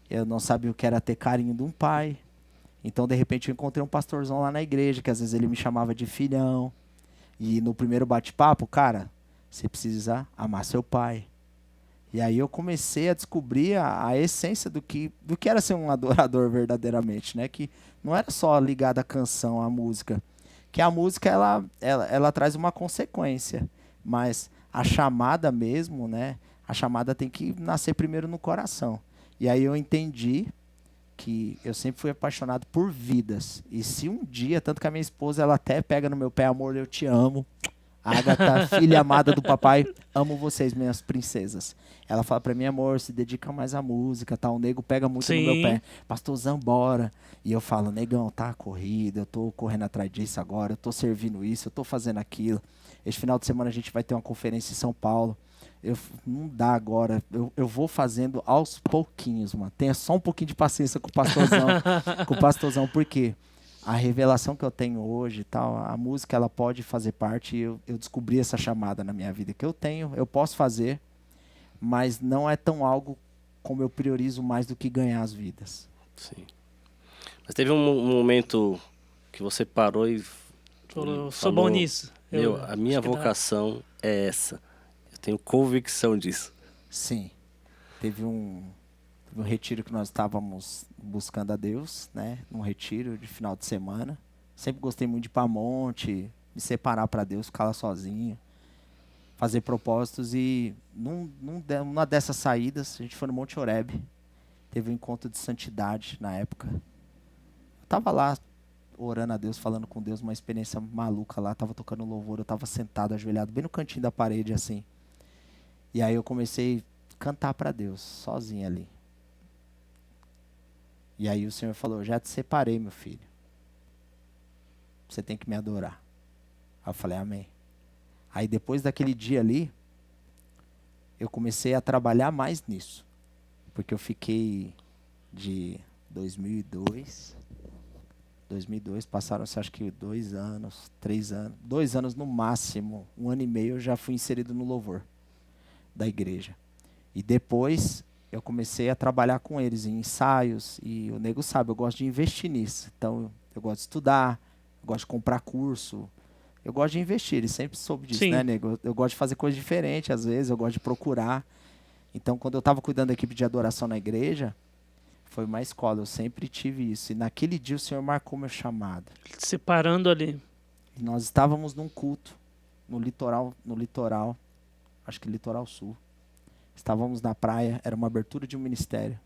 eu não sabia o que era ter carinho de um pai. Então, de repente, eu encontrei um pastorzão lá na igreja, que às vezes ele me chamava de filhão. E no primeiro bate-papo, cara, você precisa amar seu pai. E aí eu comecei a descobrir a essência do que era ser um adorador verdadeiramente, né? Que não era só ligado à canção, à música. Que a música, ela traz uma consequência. Mas a chamada mesmo, né? A chamada tem que nascer primeiro no coração. E aí eu entendi que eu sempre fui apaixonado por vidas. E se um dia, tanto que a minha esposa, ela até pega no meu pé, amor, eu te amo. Agatha, filha amada do papai, amo vocês, minhas princesas. Ela fala pra mim, amor, se dedica mais à música, tá? O nego pega muito no meu Sim. pé. Pastorzão, bora. E eu falo, negão, tá corrida, eu tô correndo atrás disso agora, eu tô servindo isso, eu tô fazendo aquilo. Esse final de semana a gente vai ter uma conferência em São Paulo. Não dá agora, eu vou fazendo aos pouquinhos, mano. Tenha só um pouquinho de paciência com o pastorzão, porque a revelação que eu tenho hoje e tal, a música ela pode fazer parte, e eu descobri essa chamada na minha vida que eu tenho, eu posso fazer, mas não é tão algo como eu priorizo mais do que ganhar as vidas. Sim. Mas teve um momento que você parou e Falou, sou falou, bom nisso. a minha acho que dá. vocação é essa. Eu tenho convicção disso. Sim, teve um retiro que nós estávamos buscando a Deus, né? Num retiro de final de semana. Sempre gostei muito de ir para monte, me separar para Deus, ficar lá sozinho, fazer propósitos. E numa dessas saídas, a gente foi no Monte Oreb. Teve um encontro de santidade na época. Eu tava lá orando a Deus, falando com Deus, uma experiência maluca lá. Tava tocando louvor, eu tava sentado, ajoelhado, bem no cantinho da parede, assim. E aí eu comecei a cantar para Deus, sozinho ali. E aí o Senhor falou, já te separei, meu filho. Você tem que me adorar. Aí eu falei, amém. Aí depois daquele dia ali, eu comecei a trabalhar mais nisso. Porque eu fiquei de 2002, passaram-se acho que 2 anos, 3 anos, 2 anos no máximo, 1 ano e meio eu já fui inserido no louvor da igreja. E depois eu comecei a trabalhar com eles em ensaios, e o nego sabe, eu gosto de investir nisso. Então eu gosto de estudar, eu gosto de comprar curso, eu gosto de investir, ele sempre soube disso, Sim. né, nego? Eu gosto de fazer coisas diferentes às vezes, eu gosto de procurar. Então quando eu estava cuidando da equipe de adoração na igreja, foi uma escola, eu sempre tive isso. E naquele dia o Senhor marcou meu chamado. Separando ali. E nós estávamos num culto no litoral, acho que litoral sul. Estávamos na praia, era uma abertura de um ministério.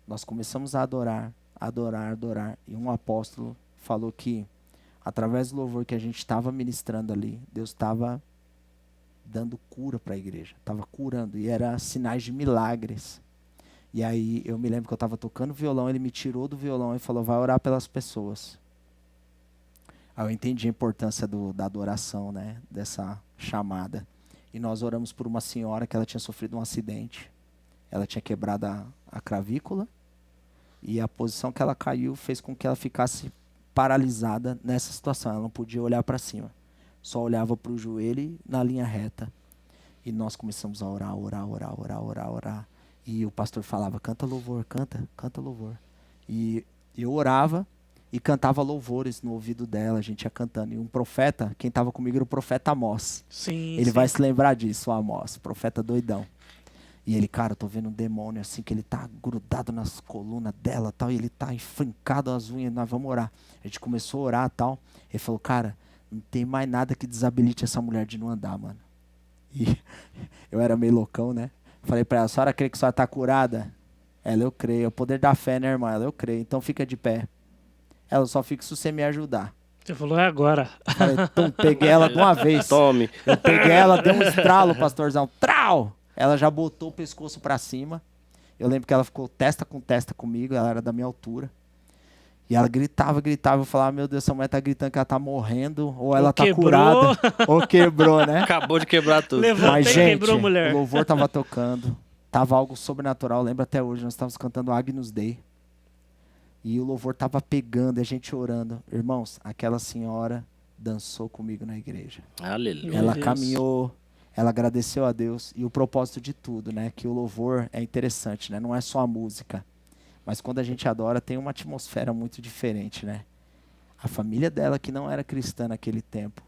Nós começamos a adorar. E um apóstolo falou que, através do louvor que a gente estava ministrando ali, Deus estava dando cura para a igreja. Estava curando, e era sinais de milagres. E aí eu me lembro que eu estava tocando violão, ele me tirou do violão e falou, vai orar pelas pessoas. Aí eu entendi a importância da adoração, né? Dessa chamada. E nós oramos por uma senhora que ela tinha sofrido um acidente. Ela tinha quebrado a clavícula. E a posição que ela caiu fez com que ela ficasse paralisada nessa situação. Ela não podia olhar para cima. Só olhava para o joelho na linha reta. E nós começamos a orar. E o pastor falava, canta louvor, canta louvor. E eu orava e cantava louvores no ouvido dela, a gente ia cantando. E um profeta, quem estava comigo era o profeta Amós. Sim, Ele sim. vai se lembrar disso, o Amós, profeta doidão. E ele, cara, eu tô vendo um demônio assim, que ele tá grudado nas colunas dela, tal, e ele tá enfancado as unhas, nós vamos orar. A gente começou a orar, tal. Ele falou, cara, não tem mais nada que desabilite essa mulher de não andar, mano. E eu era meio loucão, né? Falei pra ela, a senhora crê que a senhora tá curada? Ela, eu creio. É o poder da fé, né, irmã? Ela, eu creio. Então fica de pé. Ela, só fica se você me ajudar. Você falou, é agora. Falei, peguei ela de uma vez. Tome. Eu peguei ela, dei um estralo, pastorzão. Trau! Ela já botou o pescoço pra cima. Eu lembro que ela ficou testa com testa comigo, ela era da minha altura. E ela gritava. Eu falava, meu Deus, essa mulher tá gritando que ela tá morrendo, ou ela tá curada, ou quebrou, né? Acabou de quebrar tudo. Levou Mas, até e gente, quebrou a mulher. o louvor tava tocando. Tava algo sobrenatural, lembro até hoje. Nós estávamos cantando Agnus Dei. E o louvor tava pegando, e a gente orando. Irmãos, aquela senhora dançou comigo na igreja. Aleluia. Meu Ela Deus. caminhou, ela agradeceu a Deus. E o propósito de tudo, né? Que o louvor é interessante, né? Não é só a música. Mas quando a gente adora, tem uma atmosfera muito diferente, né? A família dela, que não era cristã naquele tempo,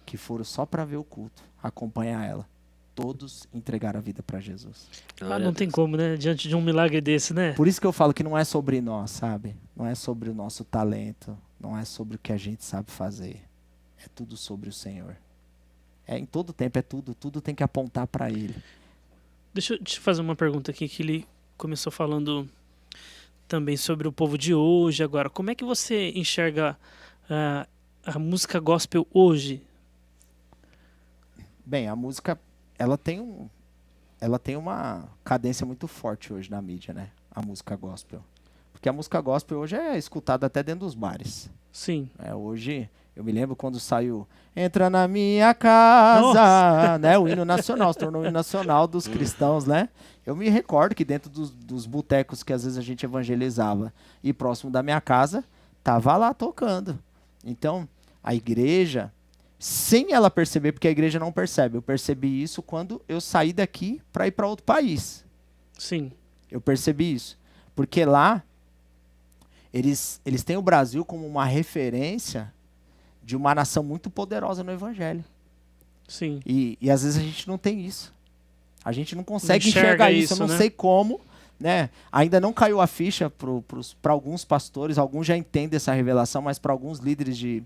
que foram só para ver o culto, acompanhar ela, todos entregaram a vida para Jesus. Ah, não tem como, né? Diante de um milagre desse, né? Por isso que eu falo que não é sobre nós, sabe? Não é sobre o nosso talento, não é sobre o que a gente sabe fazer. É tudo sobre o Senhor. Em todo tempo é tudo tem que apontar para Ele. Deixa eu te fazer uma pergunta aqui, que ele começou falando também sobre o povo de hoje agora. Como é que você enxerga a música gospel hoje? Bem, a música, ela tem ela tem uma cadência muito forte hoje na mídia, né? A música gospel. Porque a música gospel hoje é escutada até dentro dos bares. Sim. Hoje, eu me lembro quando saiu Entra na minha casa, né? O hino nacional, se tornou o hino nacional dos cristãos, né? Eu me recordo que dentro dos botecos que às vezes a gente evangelizava e próximo da minha casa, tava lá tocando. Então, a igreja, sem ela perceber, porque a igreja não percebe, eu percebi isso quando eu saí daqui para ir para outro país. Sim. Eu percebi isso. Porque lá, eles têm o Brasil como uma referência de uma nação muito poderosa no evangelho. Sim. E às vezes a gente não tem isso. A gente não consegue Enxerga enxergar isso. Eu isso, não né? sei como, né? Ainda não caiu a ficha para alguns pastores, alguns já entendem essa revelação, mas para alguns líderes de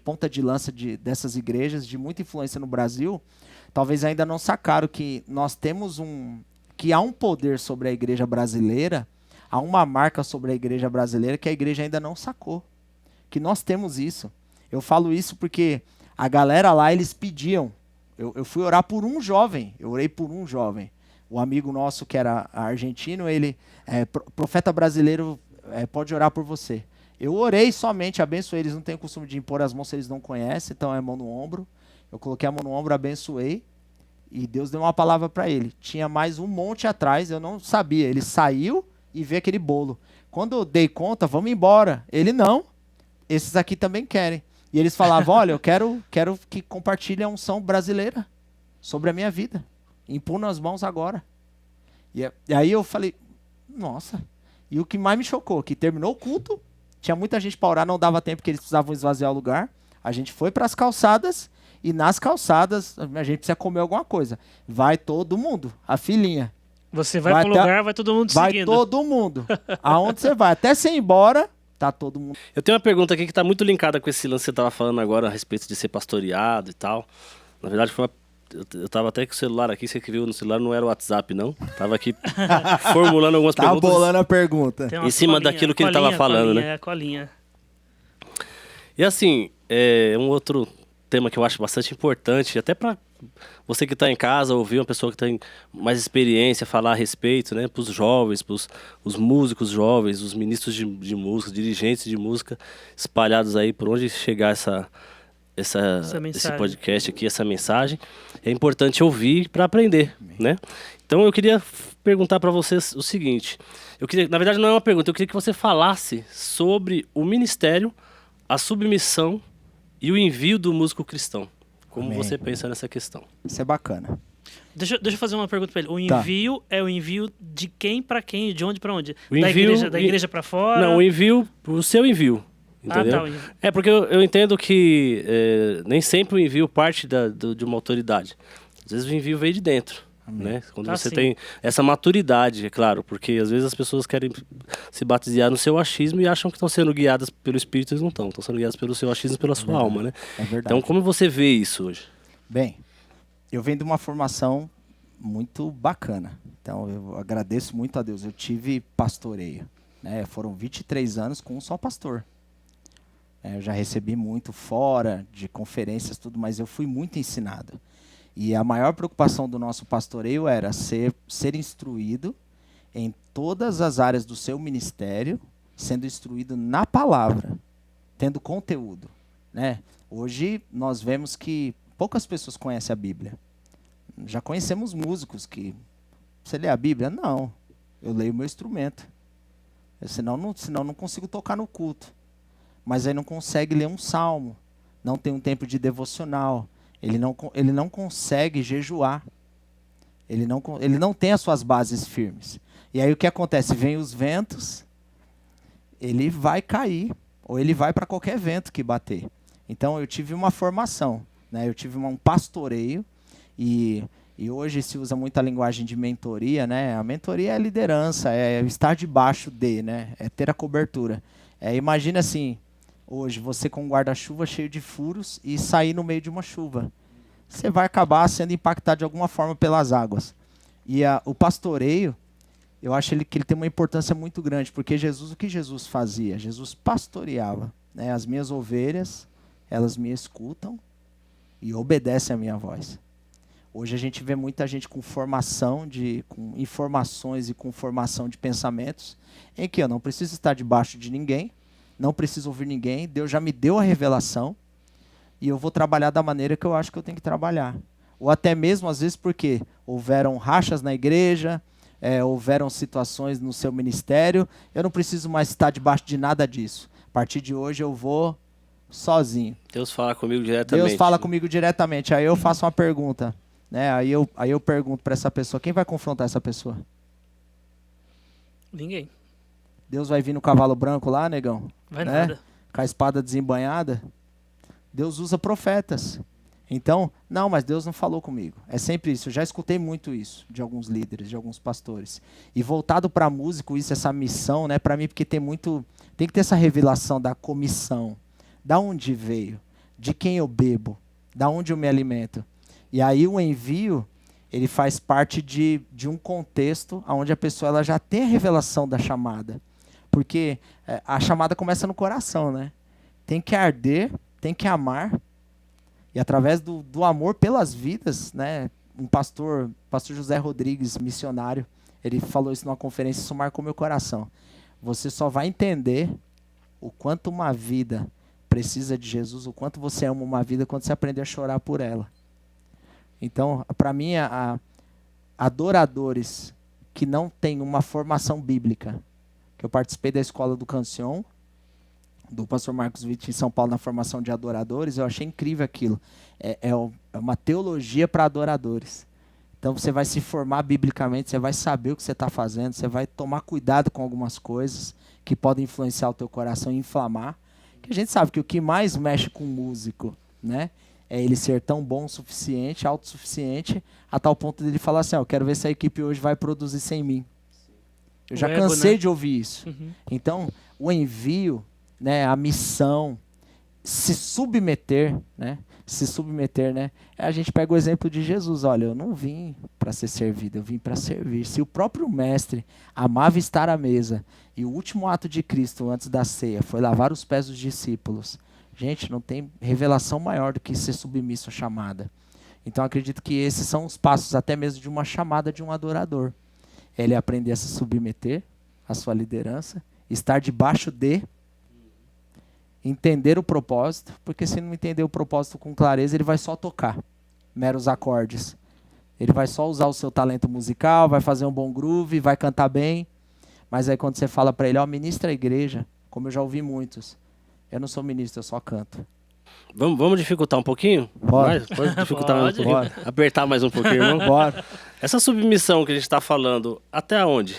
ponta de lança dessas igrejas, de muita influência no Brasil, talvez ainda não sacaram que nós temos que há um poder sobre a igreja brasileira, há uma marca sobre a igreja brasileira que a igreja ainda não sacou. Que nós temos isso. Eu falo isso porque a galera lá, eles pediam. Eu fui orar por um jovem. Eu orei por um jovem. O amigo nosso, que era argentino, ele, profeta brasileiro, pode orar por você. Eu orei somente, abençoei. Eles não têm o costume de impor as mãos se eles não conhecem, então é mão no ombro. Eu coloquei a mão no ombro, abençoei. E Deus deu uma palavra para ele. Tinha mais um monte atrás, eu não sabia. Ele saiu e veio aquele bolo. Quando eu dei conta, vamos embora. Ele não. Esses aqui também querem. E eles falavam, olha, eu quero que compartilhe a unção brasileira sobre a minha vida. Impuno as mãos agora. E aí eu falei, nossa. E o que mais me chocou, que terminou o culto, tinha muita gente para orar, não dava tempo porque eles precisavam esvaziar o lugar. A gente foi para as calçadas e nas calçadas a gente precisa comer alguma coisa. Vai todo mundo, a filhinha. Você vai pro lugar, vai todo mundo seguindo. Vai todo mundo. Aonde você vai? Até você ir embora, tá todo mundo. Eu tenho uma pergunta aqui que tá muito linkada com esse lance que você tava falando agora a respeito de ser pastoreado e tal. Na verdade, eu tava até com o celular aqui, você que viu no celular, não era o WhatsApp, não. Tava aqui formulando algumas Tá perguntas. bolando a pergunta. Tem uma Em cima daquilo que ele tava falando, né? É, a colinha. E assim, um outro tema que eu acho bastante importante, até para você que está em casa, ouvir uma pessoa que tem mais experiência, falar a respeito, né? Para os jovens, para os músicos jovens, os ministros de música, dirigentes de música, espalhados aí por onde chegar esse podcast aqui, essa mensagem. É importante ouvir para aprender, né? Então eu queria perguntar para vocês o seguinte. Na verdade não é uma pergunta, eu queria que você falasse sobre o ministério, a submissão e o envio do músico cristão. Como Amém. você pensa nessa questão? Isso é bacana. Deixa eu fazer uma pergunta para ele. O envio é o envio de quem para quem? De onde para onde? Da igreja para fora? Não, o seu envio. Entendeu? O envio. Porque eu entendo que nem sempre o envio parte de uma autoridade. Às vezes o envio veio de dentro. Né? Quando você tem essa maturidade, é claro, porque às vezes as pessoas querem se basear no seu achismo e acham que estão sendo guiadas pelo Espírito, eles não estão sendo guiadas pelo seu achismo e pela sua alma, né? É verdade. Então, como você vê isso hoje? Bem, eu venho de uma formação muito bacana, então eu agradeço muito a Deus. Eu tive pastoreio, né? Foram 23 anos com um só pastor. Eu já recebi muito fora de conferências, tudo, mas eu fui muito ensinado. E a maior preocupação do nosso pastoreio era ser instruído em todas as áreas do seu ministério, sendo instruído na palavra, tendo conteúdo, né? Hoje nós vemos que poucas pessoas conhecem a Bíblia. Já conhecemos músicos que... Você lê a Bíblia? Não. Eu leio o meu instrumento. Senão não consigo tocar no culto. Mas aí não consegue ler um salmo. Não tem um tempo de devocional. Ele não consegue jejuar. Ele não tem as suas bases firmes. E aí o que acontece? Vem os ventos, ele vai cair. Ou ele vai para qualquer vento que bater. Então eu tive uma formação, né? Eu tive um pastoreio. E hoje se usa muito a linguagem de mentoria, né? A mentoria é a liderança, é estar debaixo de, né? É ter a cobertura. Imagina assim... Hoje, você com um guarda-chuva cheio de furos e sair no meio de uma chuva. Você vai acabar sendo impactado de alguma forma pelas águas. E o pastoreio, eu acho que ele tem uma importância muito grande, porque o que Jesus fazia? Jesus pastoreava, né? As minhas ovelhas, elas me escutam e obedecem à minha voz. Hoje a gente vê muita gente com com informações e com formação de pensamentos, em que eu não preciso estar debaixo de ninguém, não preciso ouvir ninguém, Deus já me deu a revelação e eu vou trabalhar da maneira que eu acho que eu tenho que trabalhar. Ou até mesmo, às vezes, porque houveram rachas na igreja, houveram situações no seu ministério, eu não preciso mais estar debaixo de nada disso. A partir de hoje eu vou sozinho. Deus fala comigo diretamente. Deus fala comigo diretamente. Aí eu faço uma pergunta, né? Aí eu pergunto para essa pessoa, quem vai confrontar essa pessoa? Ninguém. Deus vai vir no cavalo branco lá, negão? Vai né? nada. Com a espada desembainhada? Deus usa profetas. Então, não, mas Deus não falou comigo. É sempre isso. Eu já escutei muito isso de alguns líderes, de alguns pastores. E voltado para músico, essa missão, né, para mim, porque tem que ter essa revelação da comissão. Da onde veio? De quem eu bebo? Da onde eu me alimento? E aí o envio, ele faz parte de um contexto onde a pessoa ela já tem a revelação da chamada. Porque a chamada começa no coração, né? Tem que arder, tem que amar. E através do amor pelas vidas, né? Um pastor José Rodrigues, missionário, ele falou isso numa conferência, isso marcou meu coração. Você só vai entender o quanto uma vida precisa de Jesus, o quanto você ama uma vida quando você aprender a chorar por ela. Então, para mim, adoradores que não têm uma formação bíblica, que eu participei da escola do Cancion, do pastor Marcos Witt em São Paulo, na formação de adoradores, eu achei incrível aquilo. É uma teologia para adoradores. Então você vai se formar biblicamente, você vai saber o que você está fazendo, você vai tomar cuidado com algumas coisas que podem influenciar o teu coração e inflamar. Que a gente sabe que o que mais mexe com o músico, né, é ele ser tão bom o suficiente, autossuficiente, a tal ponto dele falar assim, eu quero ver se a equipe hoje vai produzir sem mim. Eu já cansei de ouvir isso. Uhum. Então, o envio, né, a missão, se submeter, né? A gente pega o exemplo de Jesus. Olha, eu não vim para ser servido, eu vim para servir. Se o próprio mestre amava estar à mesa e o último ato de Cristo antes da ceia foi lavar os pés dos discípulos, gente, não tem revelação maior do que ser submisso à chamada. Então acredito que esses são os passos até mesmo de uma chamada de um adorador. Ele aprender a se submeter à sua liderança, estar debaixo de, entender o propósito, porque se não entender o propósito com clareza, ele vai só tocar meros acordes. Ele vai só usar o seu talento musical, vai fazer um bom groove, vai cantar bem, mas aí quando você fala para ele, ministra a igreja, como eu já ouvi muitos, eu não sou ministro, eu só canto. Vamos dificultar um pouquinho? Bora. Pode dificultar mais um pouquinho? Bora. Apertar mais um pouquinho, irmão? Bora. Essa submissão que a gente está falando, até onde?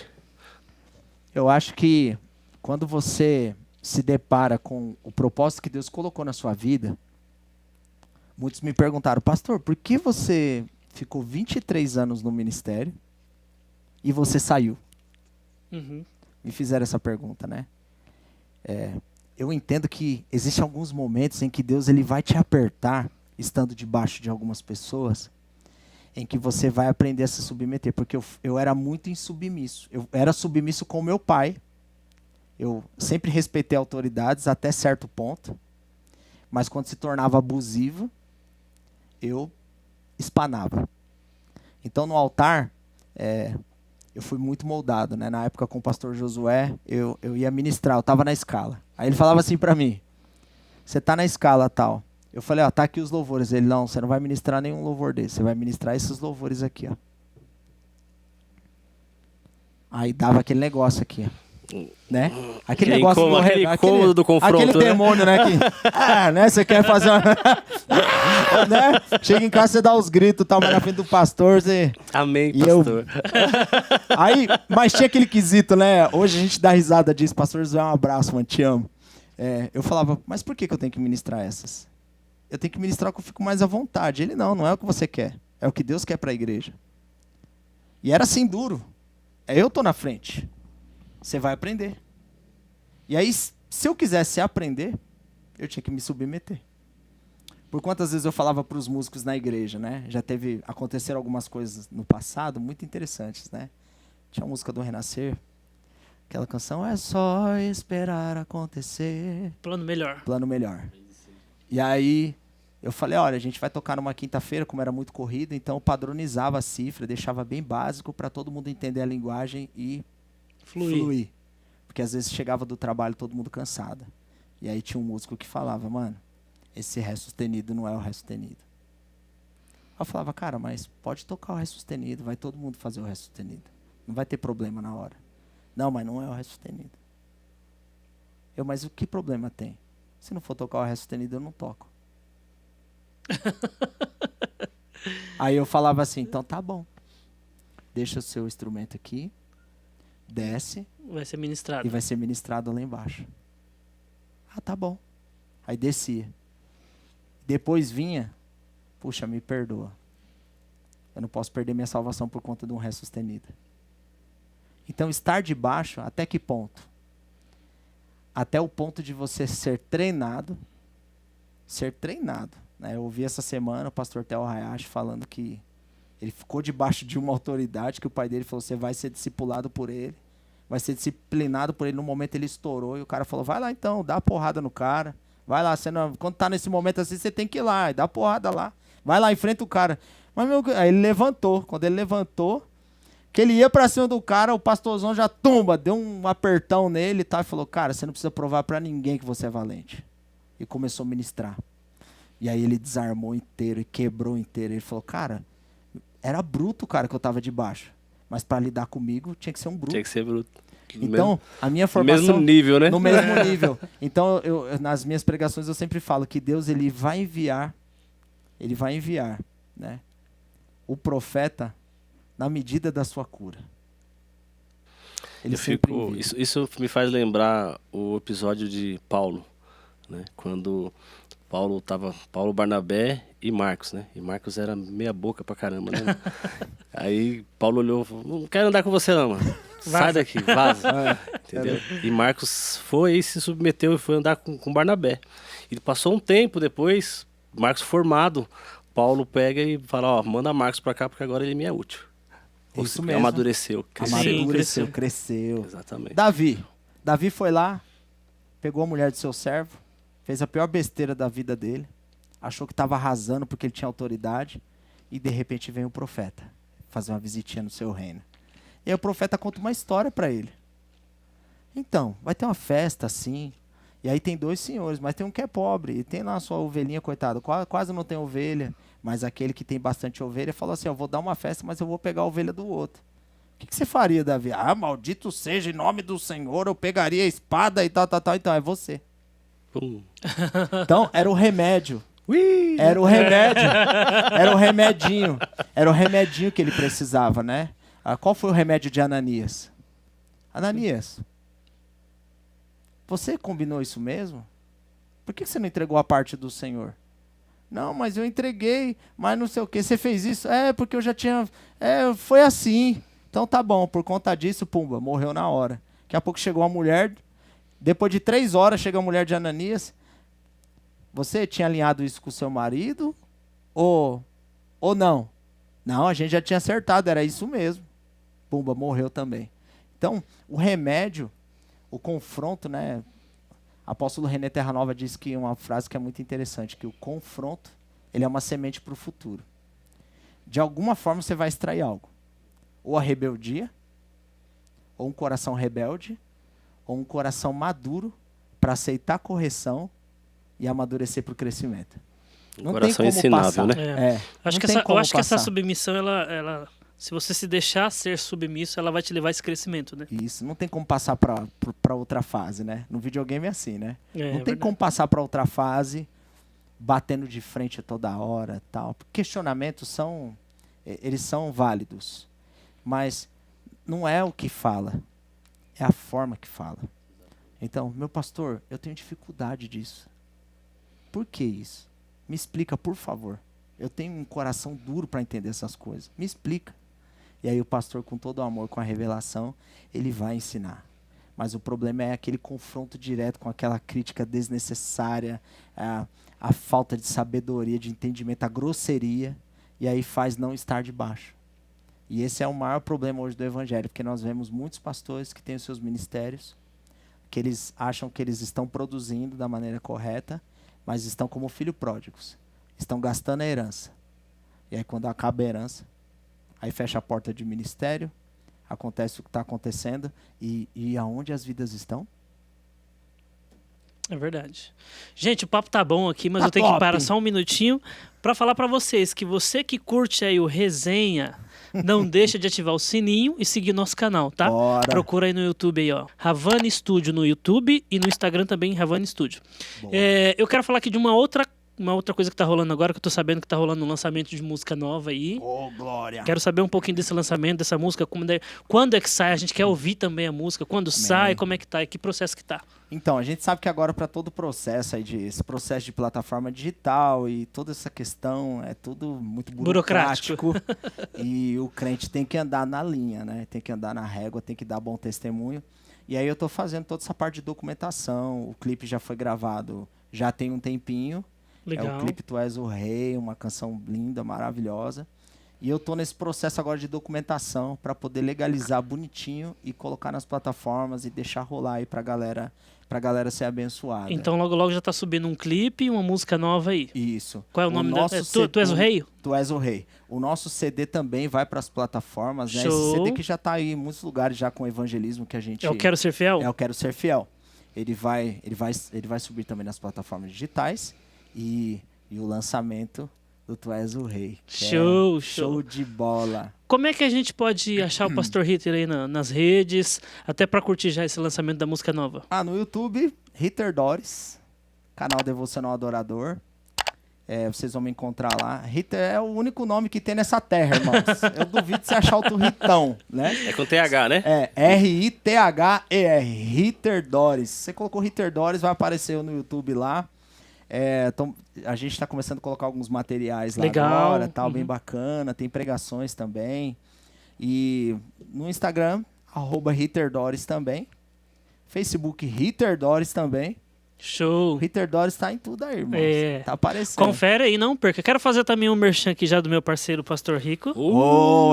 Eu acho que quando você se depara com o propósito que Deus colocou na sua vida, muitos me perguntaram, pastor, por que você ficou 23 anos no ministério e você saiu? Uhum. Me fizeram essa pergunta, né? Eu entendo que existem alguns momentos em que Deus ele vai te apertar, estando debaixo de algumas pessoas, em que você vai aprender a se submeter, porque eu era muito insubmisso. Eu era submisso com o meu pai. Eu sempre respeitei autoridades até certo ponto, mas quando se tornava abusivo, eu espanava. Então no altar, eu fui muito moldado, né? Na época com o pastor Josué, eu ia ministrar, eu estava na escala. Aí ele falava assim para mim, você está na escala tal. Eu falei, tá aqui os louvores. Ele, não, você não vai ministrar nenhum louvor desse, você vai ministrar esses louvores aqui, ó. Aí dava aquele negócio aqui, né? Aquele negócio aquele incômodo do confronto, aquele demônio, né? Né? Você quer fazer uma... né? Chega em casa, você dá os gritos, tá, mas na frente do pastor, você... Amém, pastor. Aí, mas tinha aquele quesito, né? Hoje a gente dá risada disso, pastor Zé, um abraço, mano, te amo. Eu falava, mas por que eu tenho que ministrar essas? Eu tenho que ministrar o que eu fico mais à vontade. Ele, não é o que você quer, é o que Deus quer para a igreja. E era assim, duro. Eu tô na frente. Você vai aprender. E aí, se eu quisesse aprender, eu tinha que me submeter. Por quantas vezes eu falava para os músicos na igreja, né? Aconteceram algumas coisas no passado muito interessantes, né? Tinha a música do Renascer. Aquela canção, é só esperar acontecer. Plano melhor. Plano melhor. E aí, Eu falei, olha, a gente vai tocar numa quinta-feira, como era muito corrido, então eu padronizava a cifra, deixava bem básico para todo mundo entender a linguagem e fluir. Porque às vezes chegava do trabalho todo mundo cansado. E aí tinha um músico que falava, mano, esse Ré sustenido não é o Ré sustenido. Eu falava, cara, mas pode tocar o Ré sustenido, vai todo mundo fazer o Ré sustenido. Não vai ter problema na hora. Não, mas não é o Ré sustenido. Mas o que problema tem? Se não for tocar o Ré sustenido, eu não toco. Aí eu falava assim, então tá bom. Deixa o seu instrumento aqui, desce. Vai ser ministrado. E vai ser ministrado lá embaixo. Ah, tá bom. Aí descia. Depois vinha, puxa, me perdoa. Eu não posso perder minha salvação por conta de um Ré sustenido. Então, estar debaixo, até que ponto? Até o ponto de você ser treinado. Ser treinado. Né? Eu ouvi essa semana o pastor Theo Hayashi falando que ele ficou debaixo de uma autoridade, que o pai dele falou, você vai ser discipulado por ele. Vai ser disciplinado por ele. No momento ele estourou e o cara falou, vai lá então, dá porrada no cara. Vai lá, quando tá nesse momento assim, você tem que ir lá, e dá porrada lá. Vai lá, enfrenta o cara. Mas aí ele levantou. Quando ele levantou, que ele ia pra cima do cara, o pastorzão já deu um apertão nele e tal, e falou, cara, você não precisa provar pra ninguém que você é valente. E começou a ministrar. E aí ele desarmou inteiro e quebrou inteiro. Ele falou, cara, era bruto o cara que eu tava debaixo. Mas pra lidar comigo, tinha que ser um bruto. Tinha que ser bruto. Então, a minha formação... No mesmo nível, né? No mesmo nível. Então, nas minhas pregações, eu sempre falo que Deus, ele vai enviar, né, o profeta na medida da sua cura. Isso me faz lembrar o episódio de Paulo, né? Quando Paulo, Barnabé e Marcos, né? E Marcos era meia boca pra caramba, né? Aí Paulo olhou e falou, não quero andar com você não, mano. Sai daqui, vaza. Entendeu? E Marcos foi e se submeteu e foi andar com Barnabé. E passou um tempo depois, Marcos formado, Paulo pega e fala, ó, manda Marcos pra cá porque agora ele me é útil. Isso mesmo. Amadureceu, cresceu. Cresceu. Exatamente. Davi foi lá, pegou a mulher do seu servo, fez a pior besteira da vida dele, achou que estava arrasando porque ele tinha autoridade, e de repente vem o profeta fazer uma visitinha no seu reino. E aí o profeta conta uma história para ele. Então, vai ter uma festa assim, e aí tem 2 senhores, mas tem um que é pobre, e tem lá a sua ovelhinha, coitado, quase não tem ovelha, mas aquele que tem bastante ovelha falou assim, eu vou dar uma festa, mas eu vou pegar a ovelha do outro. O que você faria, Davi? Ah, maldito seja, em nome do Senhor, eu pegaria a espada e tal. Então, é você. Então, era o remédio. Era o remédio. Era o remedinho. Era o remedinho que ele precisava, né? Qual foi o remédio de Ananias? Ananias, você combinou isso mesmo? Por que você não entregou a parte do Senhor? Não, mas eu entreguei, mas não sei o que. Você fez isso? Porque eu já tinha... foi assim. Então tá bom, por conta disso, pumba, morreu na hora. Daqui a pouco chegou a mulher, depois de 3 horas chega a mulher de Ananias. Você tinha alinhado isso com o seu marido? Ou não? Não, a gente já tinha acertado, era isso mesmo. Pumba, morreu também. Então, o remédio, o confronto, né? Apóstolo René Terra Nova diz que uma frase que é muito interessante, que o confronto, ele é uma semente para o futuro. De alguma forma você vai extrair algo. Ou a rebeldia, ou um coração rebelde, ou um coração maduro para aceitar a correção e amadurecer para o crescimento. Um coração ensinável, né? Eu acho que essa submissão, ela, se você se deixar ser submisso, ela vai te levar a esse crescimento, né? Isso, não tem como passar para outra fase, né? No videogame é assim, né? Não tem como passar para outra fase batendo de frente toda hora, tal. Questionamentos eles são válidos, mas não é o que fala, é a forma que fala. Então, meu pastor, eu tenho dificuldade disso. Por que isso? Me explica, por favor. Eu tenho um coração duro para entender essas coisas. Me explica. E aí o pastor, com todo o amor, com a revelação, ele vai ensinar. Mas o problema é aquele confronto direto com aquela crítica desnecessária, a falta de sabedoria, de entendimento, a grosseria, e aí faz não estar debaixo. E esse é o maior problema hoje do evangelho, porque nós vemos muitos pastores que têm os seus ministérios, que eles acham que eles estão produzindo da maneira correta, mas estão como filhos pródigos. estão gastando a herança. E aí quando acaba a herança, aí fecha a porta de ministério, acontece o que está acontecendo, e aonde as vidas estão? É verdade. Gente, o papo tá bom aqui, mas Tá eu tenho que top. parar só um minutinho para falar para vocês que você que curte aí o Resenha, não deixa de ativar o sininho e seguir nosso canal, tá? Bora. Procura aí no YouTube aí, ó. Havana Studio no YouTube e no Instagram também, Havana Studio. Boa. Eu quero falar aqui de uma outra coisa que tá rolando agora, que eu tô sabendo que tá rolando um lançamento de música nova aí. Ô, glória. Quero saber um pouquinho desse lançamento, dessa música, quando é que sai, a gente quer ouvir também a música, quando sai, como é que tá e que processo que tá. Então, a gente sabe que agora para todo o processo aí esse processo de plataforma digital e toda essa questão é tudo muito burocrático. E o crente tem que andar na linha, né? Tem que andar na régua, tem que dar bom testemunho. E aí eu tô fazendo toda essa parte de documentação. O clipe já foi gravado, já tem um tempinho. Legal. É o clipe Tu És o Rei, uma canção linda, maravilhosa. E eu tô nesse processo agora de documentação para poder legalizar bonitinho e colocar nas plataformas e deixar rolar aí pra galera ser abençoada. Então logo logo já tá subindo um clipe e uma música nova aí. Isso. Qual é o nome nosso Tu És o Rei? Tu És o Rei. O nosso CD também vai para as plataformas, né? Show. Esse CD que já tá aí em muitos lugares já com evangelismo que a gente... Eu Quero Ser Fiel? Eu Quero Ser Fiel. Ele vai subir também nas plataformas digitais e o lançamento do Tu És o Rei. Show de bola. Como é que a gente pode achar o Pastor Ritter aí nas redes, até pra curtir já esse lançamento da música nova? No YouTube, Ritter Doris, canal Devocional Adorador. Vocês vão me encontrar lá. Ritter é o único nome que tem nessa terra, irmãos. Eu duvido você achar outro Ritão, né? É com TH, né? R-I-T-H-E-R, Ritter Doris. Você colocou Ritter Doris, vai aparecer no YouTube lá. A gente está começando a colocar alguns materiais lá Legal. agora, tal, bem bacana. Tem pregações também. E no Instagram, @RitterDoris também. Facebook, Ritter Doris também. Show. Ritter Doris tá em tudo aí, irmãos. Tá aparecendo. Confere aí, não perca. Quero fazer também um merchan aqui já do meu parceiro, Pastor Rico.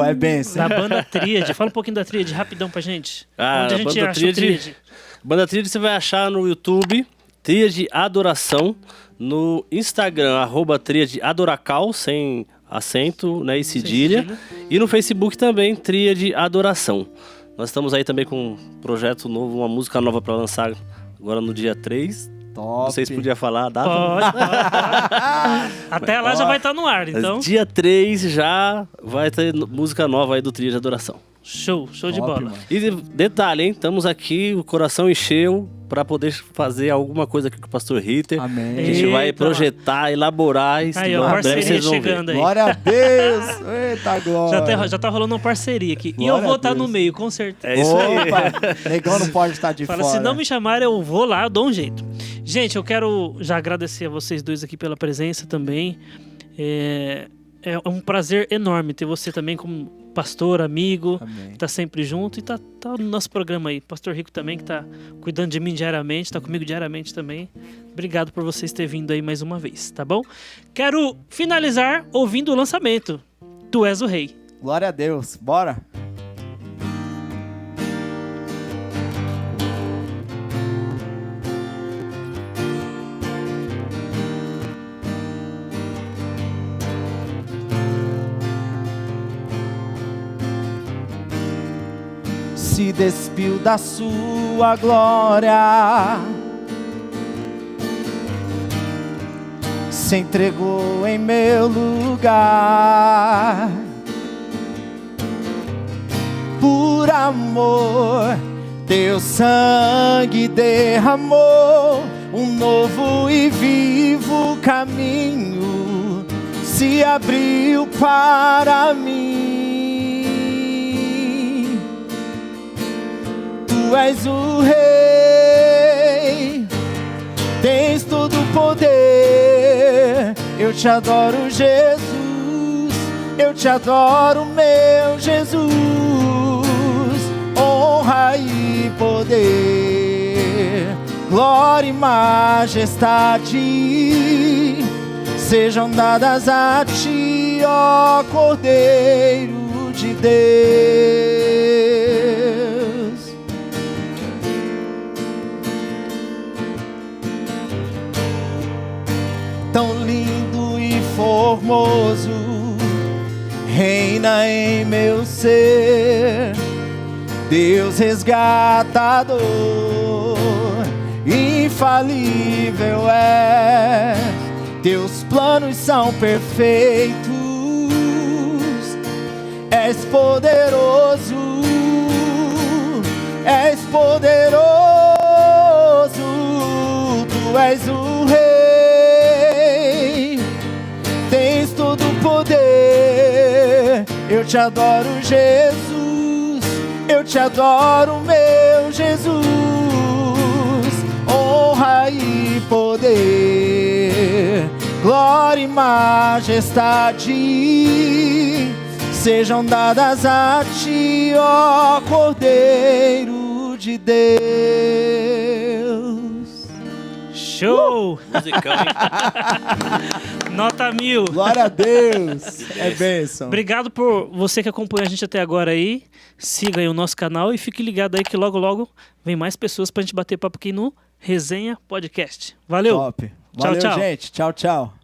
É benção. Da banda Tríade. Fala um pouquinho da Tríade, rapidão pra gente. Onde a gente banda acha o Tríade, Tríade? Banda Tríade você vai achar no YouTube, Tríade Adoração. No Instagram, @Tríade Adoracal, sem acento, né, e cedilha. E no Facebook também, Tríade Adoração. Nós estamos aí também com um projeto novo, uma música nova para lançar agora no dia 3. Top. Não sei se podia falar a data. Pode. Até lá já vai estar no ar, então. Dia 3 já vai ter música nova aí do Tríade Adoração. Show de bola. Mano. E detalhe, hein? Estamos aqui, o coração encheu para poder fazer alguma coisa aqui com o Pastor Ritter. Amém. A gente vai Eita, projetar, elaborar e Aí, ó, em breve parceria vocês vão ver. chegando aí. Glória a Deus. Eita, glória. Já tá rolando uma parceria aqui. E Glória eu vou a estar no Deus. meio, com certeza. É isso aí. Opa, negão não pode estar de Fala, fora. se não me chamarem, eu vou lá, eu dou um jeito. Gente, eu quero já agradecer a vocês dois aqui pela presença também. É um prazer enorme ter você também como pastor, amigo, Amém. que tá sempre junto e tá no nosso programa aí. Pastor Rico também, que tá cuidando de mim diariamente, tá comigo diariamente também. Obrigado por vocês terem vindo aí mais uma vez, tá bom? Quero finalizar ouvindo o lançamento. Tu És o Rei. Glória a Deus. Bora. Se despiu da sua glória, se entregou em meu lugar. Por amor, teu sangue derramou, um novo e vivo caminho se abriu para mim. Tu és o Rei, tens todo o poder. Eu te adoro, Jesus, eu te adoro, meu Jesus. Honra e poder, glória e majestade sejam dadas a ti, ó Cordeiro de Deus. Tão lindo e formoso, reina em meu ser. Deus resgatador, infalível é. Teus planos são perfeitos. És poderoso, és poderoso. Tu és o Rei, tens todo o poder. Eu te adoro, Jesus, eu te adoro, meu Jesus. Honra e poder, glória e majestade sejam dadas a ti, ó Cordeiro de Deus. Show! Musicão, hein? Nota 1000. Glória a Deus. É bênção. Obrigado por você que acompanhou a gente até agora aí. Siga aí o nosso canal e fique ligado aí que logo, logo vem mais pessoas pra gente bater papo aqui no Resenha Podcast. Valeu! Top. Tchau, Valeu, tchau. gente. Tchau, tchau.